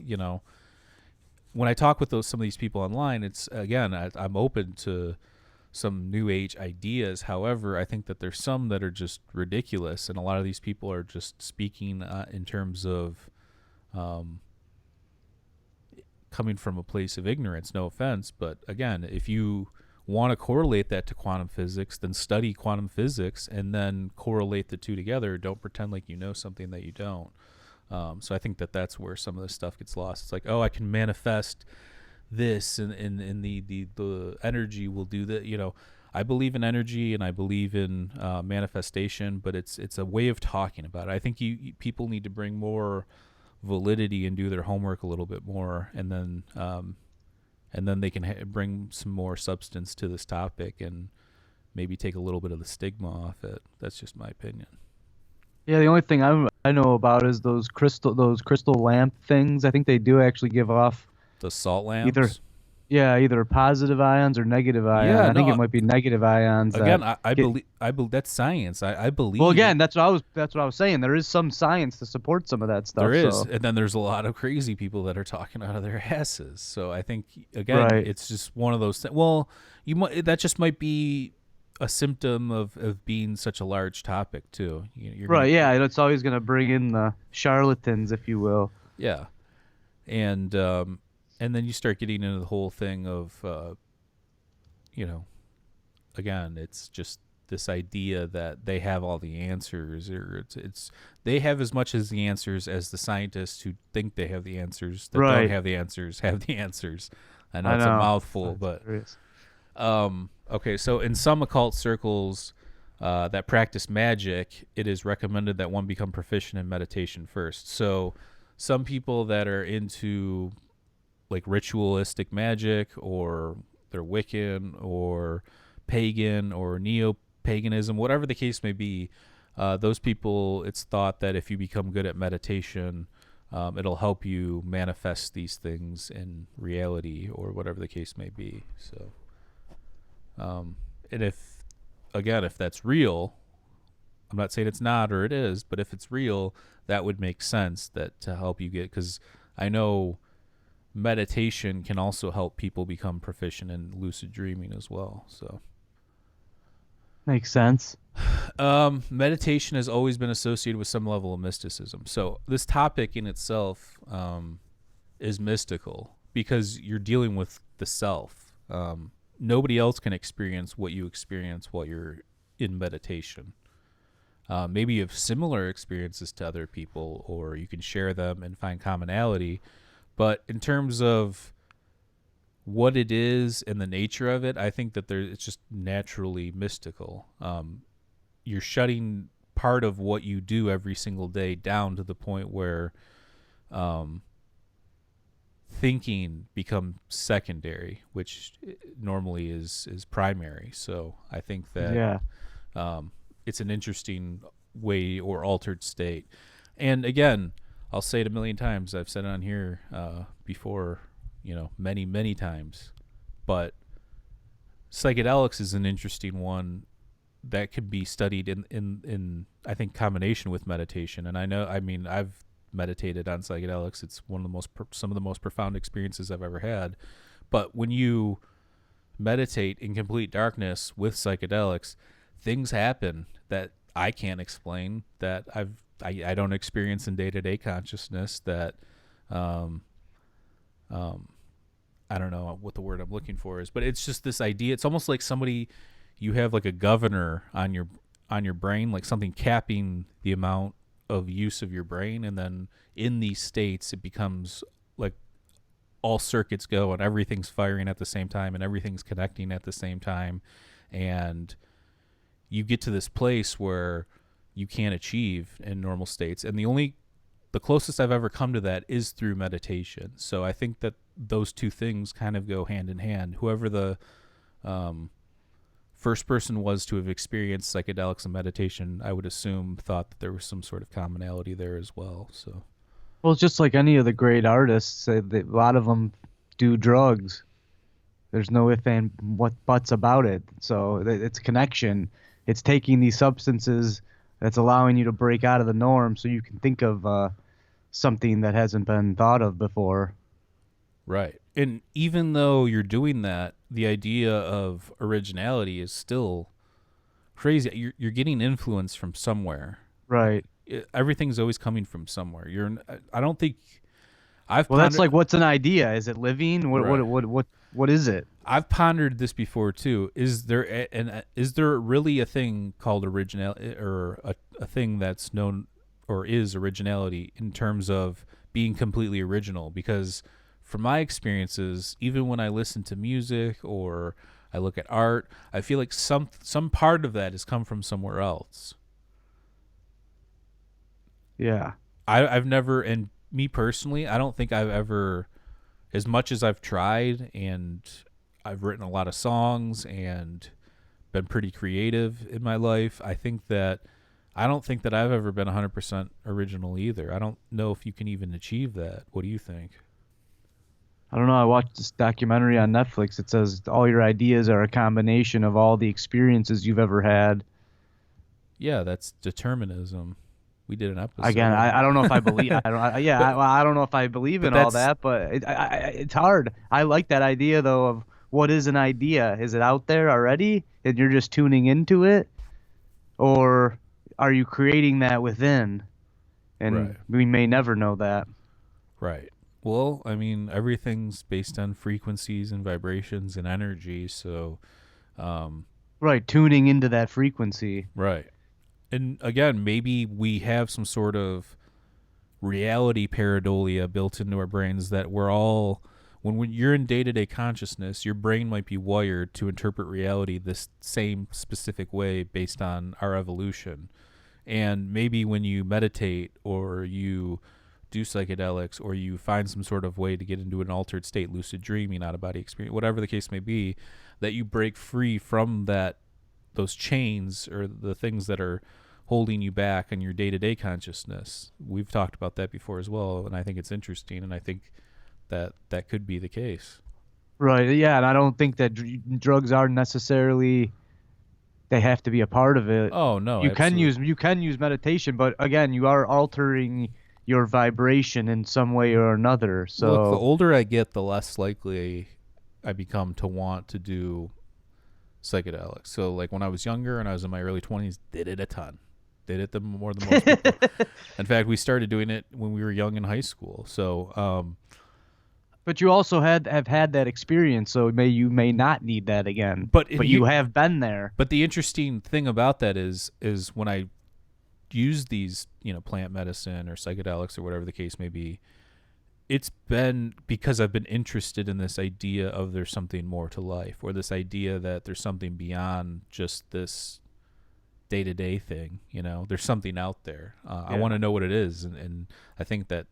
when I talk with some of these people online, it's, again, I'm open to some New Age ideas. However, I think that there's some that are just ridiculous, and a lot of these people are just speaking in terms of coming from a place of ignorance. No offense, but again, if you want to correlate that to quantum physics, then study quantum physics and then correlate the two together. Don't pretend like you know something that you don't. So I think that that's where some of this stuff gets lost. It's like, oh, I can manifest this and the energy will do that. I believe in energy and I believe in manifestation, but it's a way of talking about it. I think people need to bring more validity and do their homework a little bit more, and then they can bring some more substance to this topic and maybe take a little bit of the stigma off it. That's just my opinion. Yeah, the only thing I know about is those crystal lamp things. I think they do actually give off The salt lamps? either positive ions or negative ions. Yeah, I think no, it might be negative ions. again, I believe that's science. I believe. Well, again, that's what I was saying. There is some science to support some of that stuff. There is, so. and then there's a lot of crazy people that are talking out of their asses. So I think, again, Right. it's just one of those things. Well, that just might be a symptom of being such a large topic too. You're gonna Right, yeah, it's always going to bring in the charlatans, if you will. yeah, and then you start getting into the whole thing of you know, again, it's just this idea that they have all the answers, or it's they have as much as the answers as the scientists who think they have the answers that don't Right. have the answers have the answers. I know I it's a know. mouthful, That's but serious. okay. So in some occult circles that practice magic, it is recommended that one become proficient in meditation first. So some people that are into like ritualistic magic, or they're Wiccan or pagan or neo paganism, whatever the case may be, those people, it's thought that if you become good at meditation, it'll help you manifest these things in reality, or whatever the case may be. So, and if, again, if that's real, I'm not saying it's not or it is, but if it's real, that would make sense that to help you get, because I know meditation can also help people become proficient in lucid dreaming as well. So, Makes sense. meditation has always been associated with some level of mysticism. So this topic in itself is mystical because you're dealing with the self. Nobody else can experience what you experience while you're in meditation. Maybe you have similar experiences to other people, or you can share them and find commonality. But in terms of what it is and the nature of it, I think that it's just naturally mystical. You're shutting part of what you do every single day down to the point where thinking becomes secondary, which normally is primary. So I think that Yeah. it's an interesting way or altered state. And again, I'll say it a million times. I've said it on here before, many, many times. But psychedelics is an interesting one that could be studied in I think combination with meditation. And I've meditated on psychedelics. It's one of the some of the most profound experiences I've ever had. But when you meditate in complete darkness with psychedelics, things happen that I can't explain, that I don't experience in day-to-day consciousness, that I don't know what the word I'm looking for is, but it's just this idea. It's almost like you have like a governor on your brain, like something capping the amount of use of your brain, and then in these states it becomes like all circuits go and everything's firing at the same time and everything's connecting at the same time, and you get to this place where you can't achieve in normal states. And the closest I've ever come to that is through meditation. So I think that those two things kind of go hand in hand. Whoever the first person was to have experienced psychedelics and meditation, I would assume thought that there was some sort of commonality there as well. So, Well, it's just like any of the great artists. A lot of them do drugs. There's no if and what buts about it. So it's a connection. It's taking these substances that's allowing you to break out of the norm, so you can think of something that hasn't been thought of before. right. And even though you're doing that, the idea of originality is still crazy. You're getting influence from somewhere. Right. Everything's always coming from somewhere. I don't think I've Well, that's pondered, like, what's an idea? Is it living? What right. what is it? I've pondered this before too. Is there really a thing called originality, or a thing that's known or is originality in terms of being completely original? Because from my experiences, even when I listen to music or I look at art, I feel like some part of that has come from somewhere else. Yeah. I've never, and me personally, I don't think I've ever, as much as I've tried and I've written a lot of songs and been pretty creative in my life, I don't think that I've ever been 100% original either. I don't know if you can even achieve that. What do you think? I don't know. I watched this documentary on Netflix. It says all your ideas are a combination of all the experiences you've ever had. Yeah, that's determinism. We did an episode. Again, I don't know if I believe. I don't. I don't know if I believe in all that, but it's hard. I like that idea though of what is an idea? Is it out there already and you're just tuning into it? Or are you creating that within? And Right. we may never know that. Right. Well, I mean, everything's based on frequencies and vibrations and energy. So, um, Right, tuning into that frequency. right. And again, maybe we have some sort of reality pareidolia built into our brains that we're all, when you're in day-to-day consciousness, your brain might be wired to interpret reality this same specific way based on our evolution. And maybe when you meditate or you do psychedelics or you find some sort of way to get into an altered state, lucid dreaming, out of body experience, whatever the case may be, that you break free from that, those chains or the things that are holding you back in your day-to-day consciousness. We've talked about that before as well, and I think it's interesting, and I think that that could be the case. Right, yeah, and I don't think that drugs are necessarily they have to be a part of it. Oh no, You can use meditation, but again, you are altering your vibration in some way or another. look, the So, older I get, the less likely I become to want to do psychedelics. So like when I was younger and I was in my early 20s, did it a ton. Did it more than most people. In fact, we started doing it when we were young in high school. So, but you also have had that experience, so you may not need that again. but But you have been there. but the interesting thing about that is when I use these, plant medicine or psychedelics or whatever the case may be, it's been because I've been interested in this idea of there's something more to life, or this idea that there's something beyond just this day-to-day thing. There's something out there. I want to know what it is, and I think that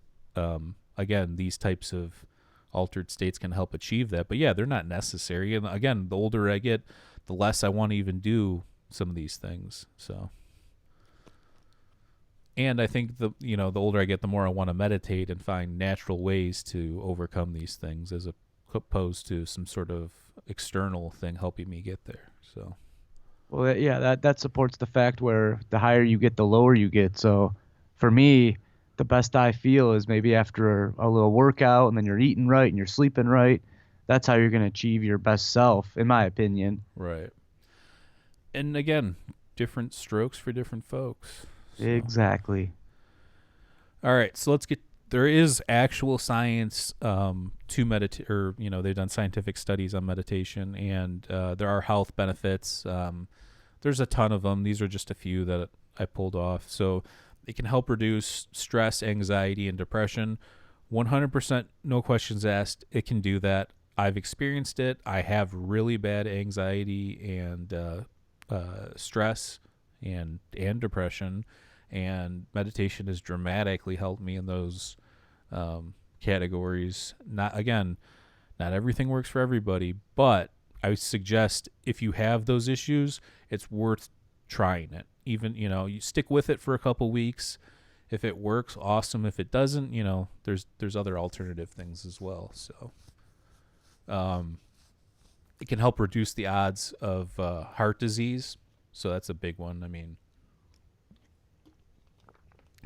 again, these types of altered states can help achieve that. But yeah, they're not necessary, and again, the older I get, the less I want to even do some of these things. So, and I think the older I get, the more I want to meditate and find natural ways to overcome these things, as opposed to some sort of external thing helping me get there. So, Well, yeah, that supports the fact where the higher you get, the lower you get. So, for me, the best I feel is maybe after a little workout, and then you're eating right and you're sleeping right. That's how you're going to achieve your best self, in my opinion. right. And again, different strokes for different folks. So, Exactly. all right, so let's get. There is actual science to meditate, or they've done scientific studies on meditation, and there are health benefits. There's a ton of them. These are just a few that I pulled off. So it can help reduce stress, anxiety, and depression. 100%, no questions asked. It can do that. I've experienced it. I have really bad anxiety and stress and depression, and meditation has dramatically helped me in those categories. Not everything works for everybody, but I would suggest if you have those issues, it's worth trying it. Even you stick with it for a couple weeks. If it works, awesome. If it doesn't, there's other alternative things as well. So, it can help reduce the odds of heart disease. So that's a big one. I mean,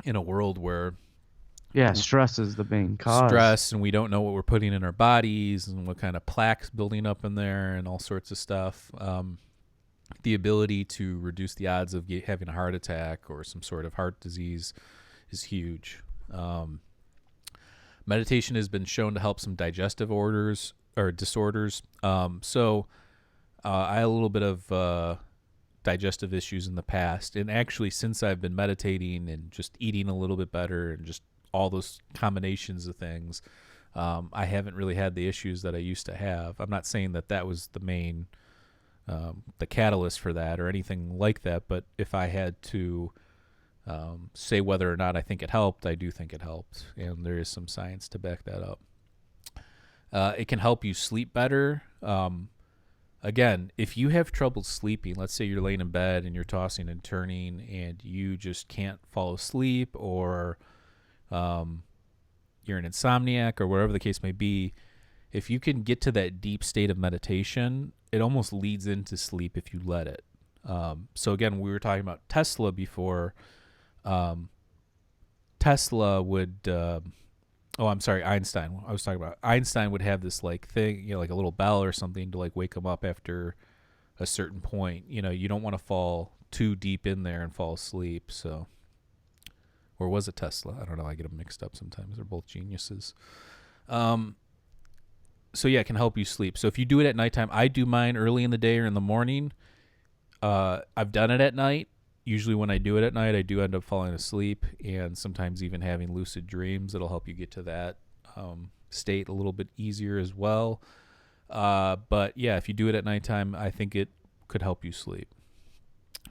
in a world where Yeah, stress is the main cause. stress and we don't know what we're putting in our bodies and what kind of plaques building up in there and all sorts of stuff, the ability to reduce the odds of having a heart attack or some sort of heart disease is huge. Meditation has been shown to help some digestive orders or disorders. So I had a little bit of digestive issues in the past, and actually since I've been meditating and just eating a little bit better and just all those combinations of things, I haven't really had the issues that I used to have. I'm not saying that was the main the catalyst for that or anything like that, but if I had to say whether or not I think it helped, I do think it helped, and there is some science to back that up. It can help you sleep better. Again, if you have trouble sleeping, let's say you're laying in bed and you're tossing and turning and you just can't fall asleep, or you're an insomniac or whatever the case may be, if you can get to that deep state of meditation, it almost leads into sleep if you let it. So again, we were talking about Tesla before. Tesla would Oh, I'm sorry, Einstein. I was talking about Einstein would have this like thing, like a little bell or something to like wake him up after a certain point. You don't want to fall too deep in there and fall asleep. So, or was it Tesla? I don't know. I get them mixed up sometimes. They're both geniuses. Um, so yeah, it can help you sleep. So if you do it at nighttime, I do mine early in the day or in the morning. I've done it at night. Usually when I do it at night, I do end up falling asleep and sometimes even having lucid dreams. It'll help you get to that state a little bit easier as well. But yeah, if you do it at nighttime, I think it could help you sleep.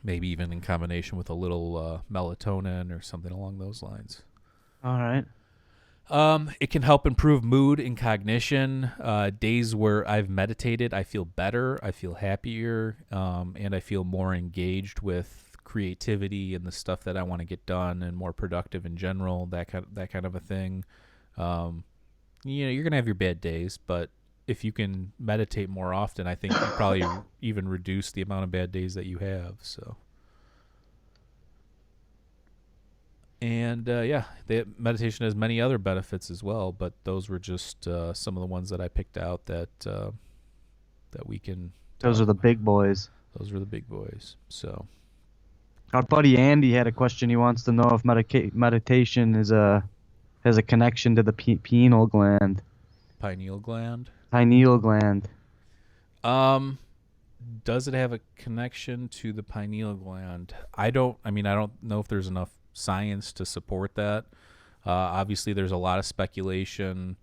Maybe even in combination with a little melatonin or something along those lines. All right. It can help improve mood and cognition. Days where I've meditated, I feel better, I feel happier, and I feel more engaged with creativity and the stuff that I want to get done, and more productive in general. That kind of a thing. You're gonna have your bad days, but if you can meditate more often, I think you probably even reduce the amount of bad days that you have. So. And meditation has many other benefits as well, but those were just some of the ones that I picked out that we can. Those are the big boys. Those were the big boys. So, our buddy Andy had a question. He wants to know if meditation has a connection to the pineal gland. Pineal gland. Pineal gland. Does it have a connection to the pineal gland? I don't know if there's enough science to support that. Obviously, there's a lot of speculation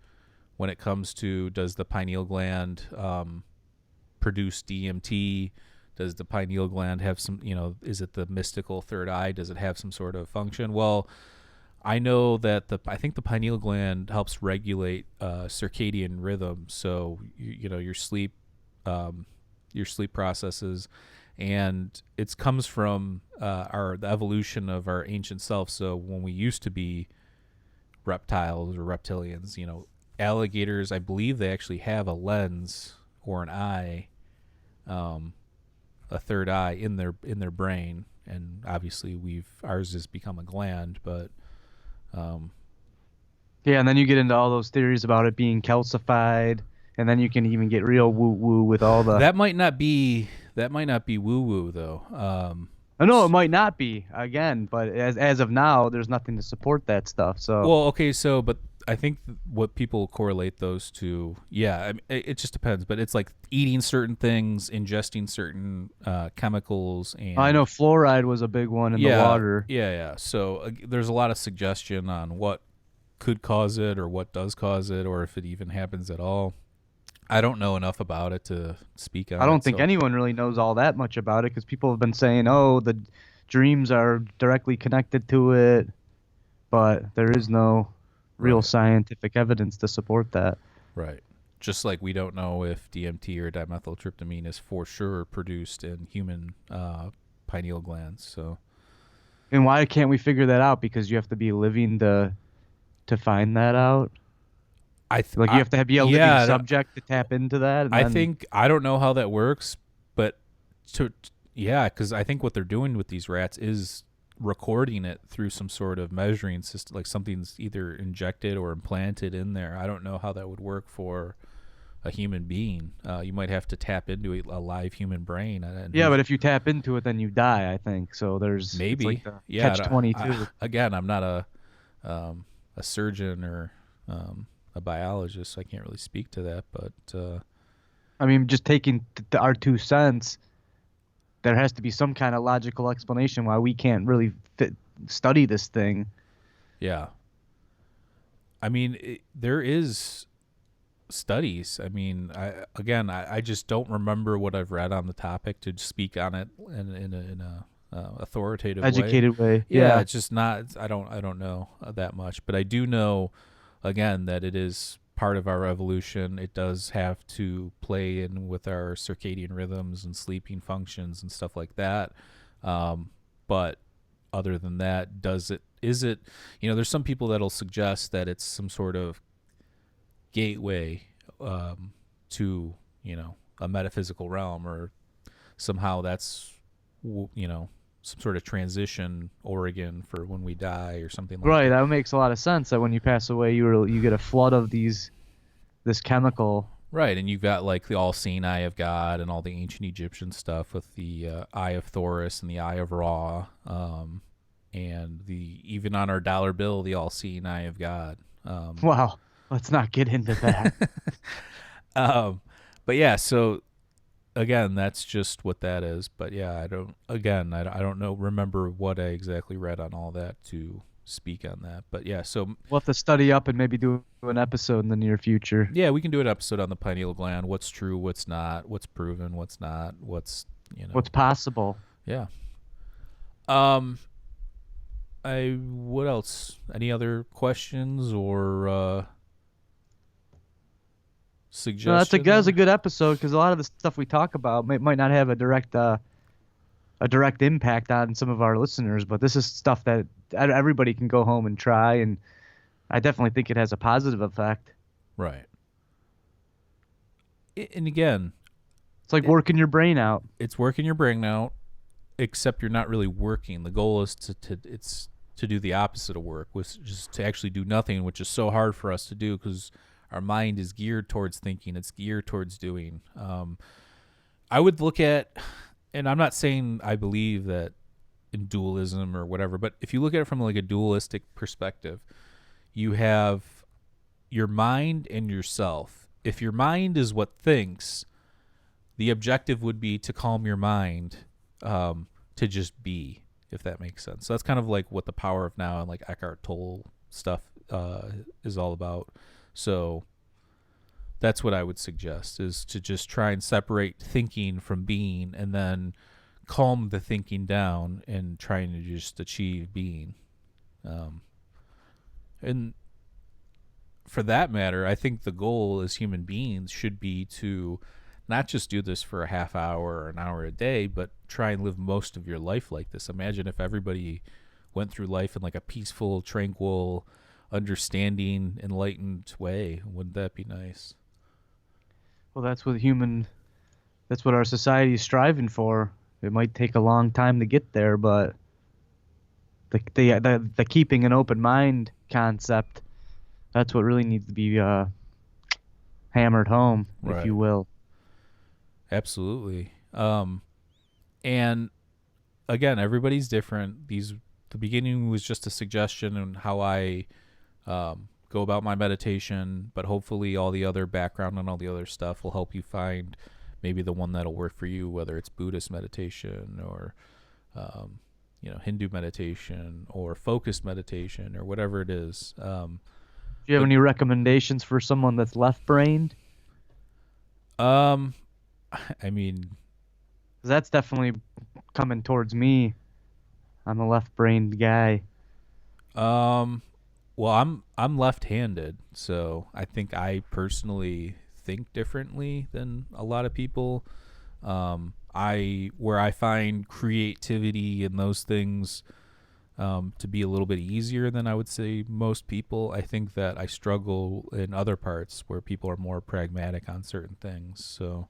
when it comes to, does the pineal gland produce DMT? Does the pineal gland have some, is it the mystical third eye? Does it have some sort of function? Well, I know that I think the pineal gland helps regulate circadian rhythm. So, your sleep processes, and it comes from the evolution of our ancient self. So when we used to be reptiles or reptilians, alligators, I believe they actually have a lens or an eye, a third eye in their brain, and obviously ours has become a gland, but yeah, and then you get into all those theories about it being calcified, and then you can even get real woo woo with all the. That might not be woo woo though. I know it might not be again, but as of now, there's nothing to support that stuff. So well, okay, but I think what people correlate those to, yeah, it just depends. But it's like eating certain things, ingesting certain chemicals, and I know fluoride was a big one in the water. Yeah. So there's a lot of suggestion on what could cause it, or what does cause it, or if it even happens at all. I don't know enough about it to speak on. I don't think anyone really knows all that much about it, because people have been saying, oh, the dreams are directly connected to it, but there is no real scientific evidence to support that. Right. Just like we don't know if DMT or dimethyltryptamine is for sure produced in human pineal glands. So. And why can't we figure that out? Because you have to be living to find that out. You have to be a living subject to tap into that. And I don't know how that works, but because I think what they're doing with these rats is recording it through some sort of measuring system, like something's either injected or implanted in there. I don't know how that would work for a human being. You might have to tap into a live human brain. Yeah, but if you tap into it, then you die, I think. So there's maybe catch-22. Again, I'm not a surgeon or a biologist, so I can't really speak to that. But I mean, just taking our 2 cents, there has to be some kind of logical explanation why we can't really study this thing. Yeah. I mean, there is studies. I mean, I just don't remember what I've read on the topic to speak on it in a authoritative educated way. Yeah, it's just not. I don't know that much, but I do know, again, that it is part of our evolution. It does have to play in with our circadian rhythms and sleeping functions and stuff like that. But other than that, is it, there's some people that'll suggest that it's some sort of gateway to, a metaphysical realm, or somehow that's, some sort of transition Oregon for when we die or something like Right, that. that makes a lot of sense. That when you pass away, you get a flood of this chemical. Right, and you've got like the all-seeing eye of God and all the ancient Egyptian stuff with the eye of Horus and the eye of Ra, and the even on our dollar bill, the all-seeing eye of God. Wow, let's not get into that. Um, but yeah, so again, that's just what that is. But yeah, I don't know, remember what I exactly read on all that to speak on that. But yeah, so We'll have to study up and maybe do an episode in the near future. yeah, we can do an episode on the pineal gland. What's true, what's not, what's proven, what's not, What's possible? yeah. What else? Any other questions or No, suggestions? that's a good episode because a lot of the stuff we talk about might not have a direct impact on some of our listeners, but this is stuff that everybody can go home and try, and I definitely think it has a positive effect. Right. And again, It's like working your brain out. it's working your brain out, except you're not really working. The goal is to do the opposite of work, which is to actually do nothing, which is so hard for us to do because our mind is geared towards thinking. It's geared towards doing. I would look at, and I'm not saying I believe that in dualism or whatever, but if you look at it from like a dualistic perspective, you have your mind and yourself. If your mind is what thinks, the objective would be to calm your mind, to just be, if that makes sense. So that's kind of like what the Power of Now and like Eckhart Tolle stuff is all about. So that's what I would suggest, is to just try and separate thinking from being, and then calm the thinking down and trying to just achieve being. And for that matter, I think the goal as human beings should be to not just do this for a half hour or an hour a day, but try and live most of your life like this. Imagine if everybody went through life in like a peaceful, tranquil, understanding, enlightened way. Wouldn't that be nice? Well, that's what our society is striving for. It might take a long time to get there, but the keeping an open mind concept, that's what really needs to be hammered home, Right. if you will. Absolutely. And again, everybody's different. The beginning was just a suggestion on how I go about my meditation, but hopefully all the other background and all the other stuff will help you find maybe the one that'll work for you, whether it's Buddhist meditation or Hindu meditation or focused meditation or whatever it is. Do you have any recommendations for someone that's left-brained? I mean, 'Cause that's definitely coming towards me. I'm a left-brained guy. well, I'm left-handed, so I think I personally think differently than a lot of people. Where I find creativity and those things to be a little bit easier than I would say most people. I think that I struggle in other parts where people are more pragmatic on certain things. So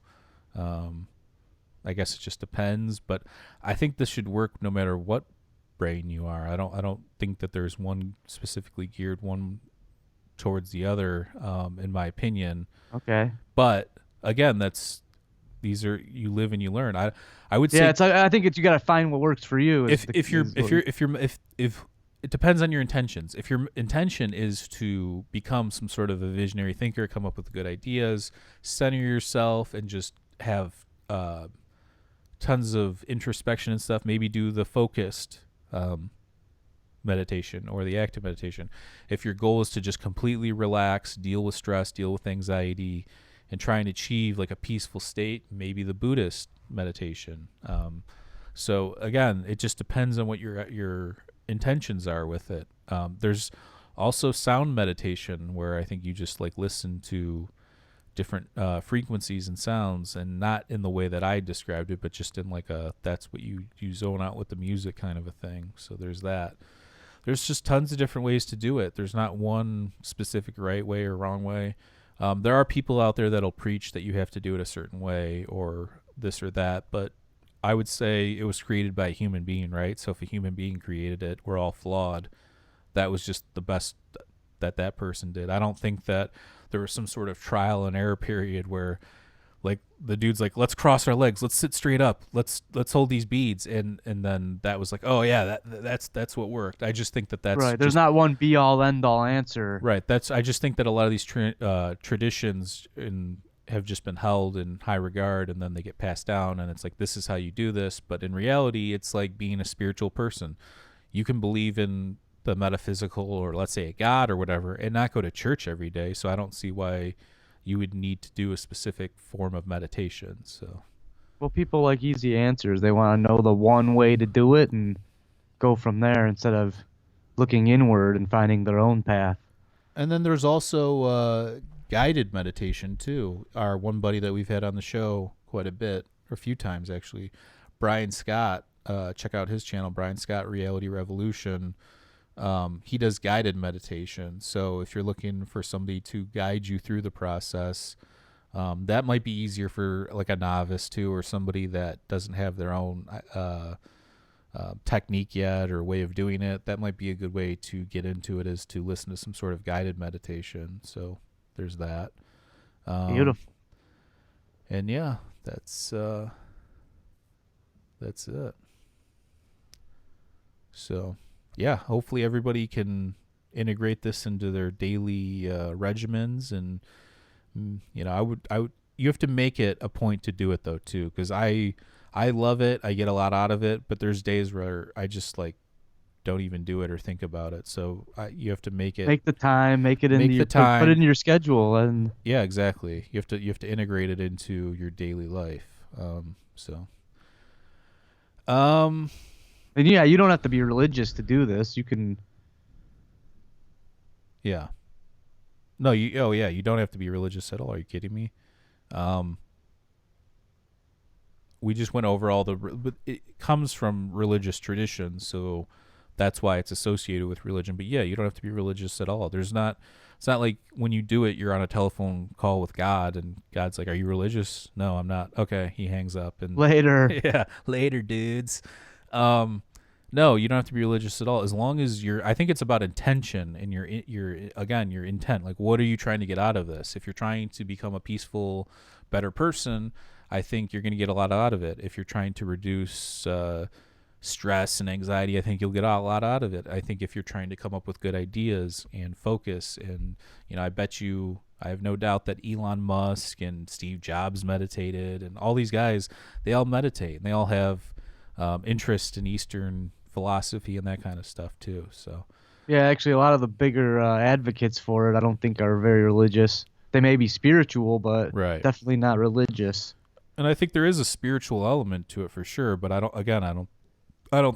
I guess it just depends, but I think this should work no matter what brain you are. I don't think that there's one specifically geared one towards the other, in my opinion. Okay. But again, you live and you learn. I would say, Yeah, I think you got to find what works for you. if it depends on your intentions. If your intention is to become some sort of a visionary thinker, come up with good ideas, center yourself, and just have tons of introspection and stuff, maybe do the focused meditation or the active meditation. If your goal is to just completely relax, deal with stress, deal with anxiety, and try and achieve like a peaceful state, maybe the Buddhist meditation. So again, it just depends on what your intentions are with it. There's also sound meditation where I think you just like listen to different frequencies and sounds, and not in the way that I described it, but just in like that's what you zone out with the music kind of a thing. So there's that. There's just tons of different ways to do it. There's not one specific right way or wrong way. There are people out there that'll preach that you have to do it a certain way or this or that, but I would say it was created by a human being, right? So if a human being created it, we're all flawed. That was just the best that person did. I don't think that there was some sort of trial and error period where like the dude's like, let's cross our legs, let's sit straight up, let's hold these beads, and then that was like, oh yeah, that's what worked. I just think that that's Right. There's just not one be all end all answer. right. That's I just think that a lot of these traditions have just been held in high regard, and then they get passed down, and it's like this is how you do this. But in reality, it's like being a spiritual person. You can believe in the metaphysical, or let's say a god or whatever, and not go to church every day. So I don't see why you would need to do a specific form of meditation. So, Well, people like easy answers. They want to know the one way to do it and go from there instead of looking inward and finding their own path. and then there's also guided meditation too. Our one buddy that we've had on the show quite a bit, or a few times actually, Brian Scott. Check out his channel, Brian Scott Reality Revolution. He does guided meditation. So if you're looking for somebody to guide you through the process, that might be easier for like a novice too, or somebody that doesn't have their own technique yet or way of doing it. That might be a good way to get into it, is to listen to some sort of guided meditation. So there's that. Beautiful. And yeah, that's it. So yeah, hopefully everybody can integrate this into their daily regimens, and I would you have to make it a point to do it though too, because I love it, I get a lot out of it, but there's days where I just like don't even do it or think about it. So you have to make the time, make it into Make your the time. put it in your schedule, and yeah, exactly. You have to integrate it into your daily life. and yeah, you don't have to be religious to do this. You can. Yeah. No, you don't have to be religious at all. Are you kidding me? We just went over all but it comes from religious traditions, so that's why it's associated with religion. But yeah, you don't have to be religious at all. It's not like when you do it, you're on a telephone call with God, and God's like, "Are you religious?" No, I'm not. Okay, he hangs up, and Later. yeah, later, dudes. No, you don't have to be religious at all. As long as I think it's about intention and your intent. Like, what are you trying to get out of this? If you're trying to become a peaceful, better person, I think you're going to get a lot out of it. If you're trying to reduce stress and anxiety, I think you'll get a lot out of it. I think if you're trying to come up with good ideas and focus, and I have no doubt that Elon Musk and Steve Jobs meditated, and all these guys, they all meditate, and they all have interest in Eastern philosophy and that kind of stuff too. So Yeah, actually, a lot of the bigger advocates for it, I don't think are very religious. They may be spiritual, but Right. definitely not religious. And I think there is a spiritual element to it for sure, but I don't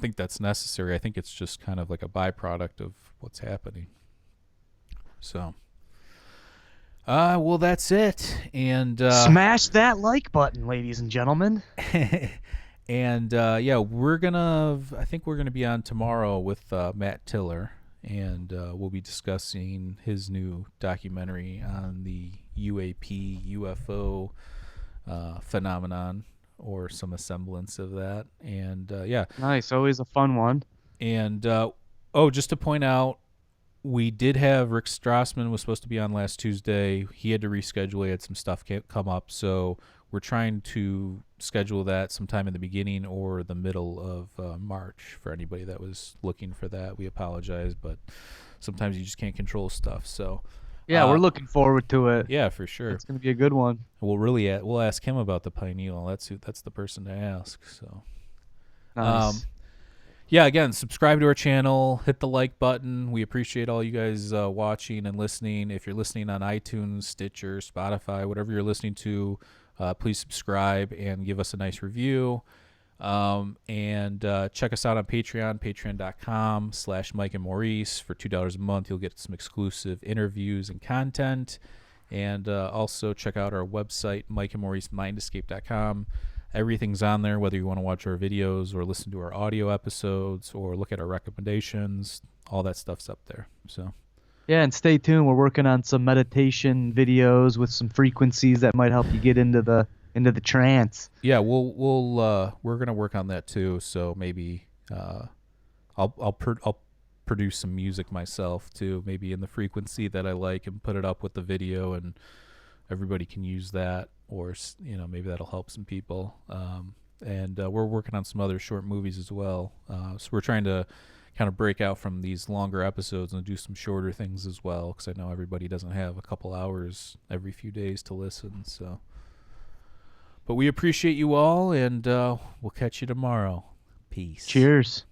think that's necessary. I think it's just kind of like a byproduct of what's happening. So well, that's it. And Smash that like button, ladies and gentlemen. and yeah, I think we're gonna be on tomorrow with Matt Tiller, and we'll be discussing his new documentary on the UFO phenomenon, or some semblance of that. And yeah, Nice, always a fun one. and just to point out, we did have Rick Strassman was supposed to be on last Tuesday. He had to reschedule. He had some stuff come up, so we're trying to schedule that sometime in the beginning or the middle of March for anybody that was looking for that. We apologize, but sometimes you just can't control stuff. So Yeah, we're looking forward to it. yeah, for sure. It's gonna be a good one. We'll ask him about the pineal. That's the person to ask. So Nice. yeah, again, subscribe to our channel, hit the like button. We appreciate all you guys watching and listening. If you're listening on iTunes, Stitcher, Spotify, whatever you're listening to, please subscribe and give us a nice review. And check us out on Patreon, patreon.com/Mike and Maurice. For $2 a month, you'll get some exclusive interviews and content. And also check out our website, mikeandmauricemindescape.com. Everything's on there, whether you want to watch our videos or listen to our audio episodes or look at our recommendations. All that stuff's up there. So Yeah, and stay tuned. We're working on some meditation videos with some frequencies that might help you get into the into the trance. Yeah, we're gonna work on that too. So maybe I'll produce some music myself too, maybe in the frequency that I like, and put it up with the video, and everybody can use that, or maybe that'll help some people. And we're working on some other short movies as well. So we're trying to kind of break out from these longer episodes and do some shorter things as well, because I know everybody doesn't have a couple hours every few days to listen. So, but we appreciate you all, and we'll catch you tomorrow. Peace. Cheers.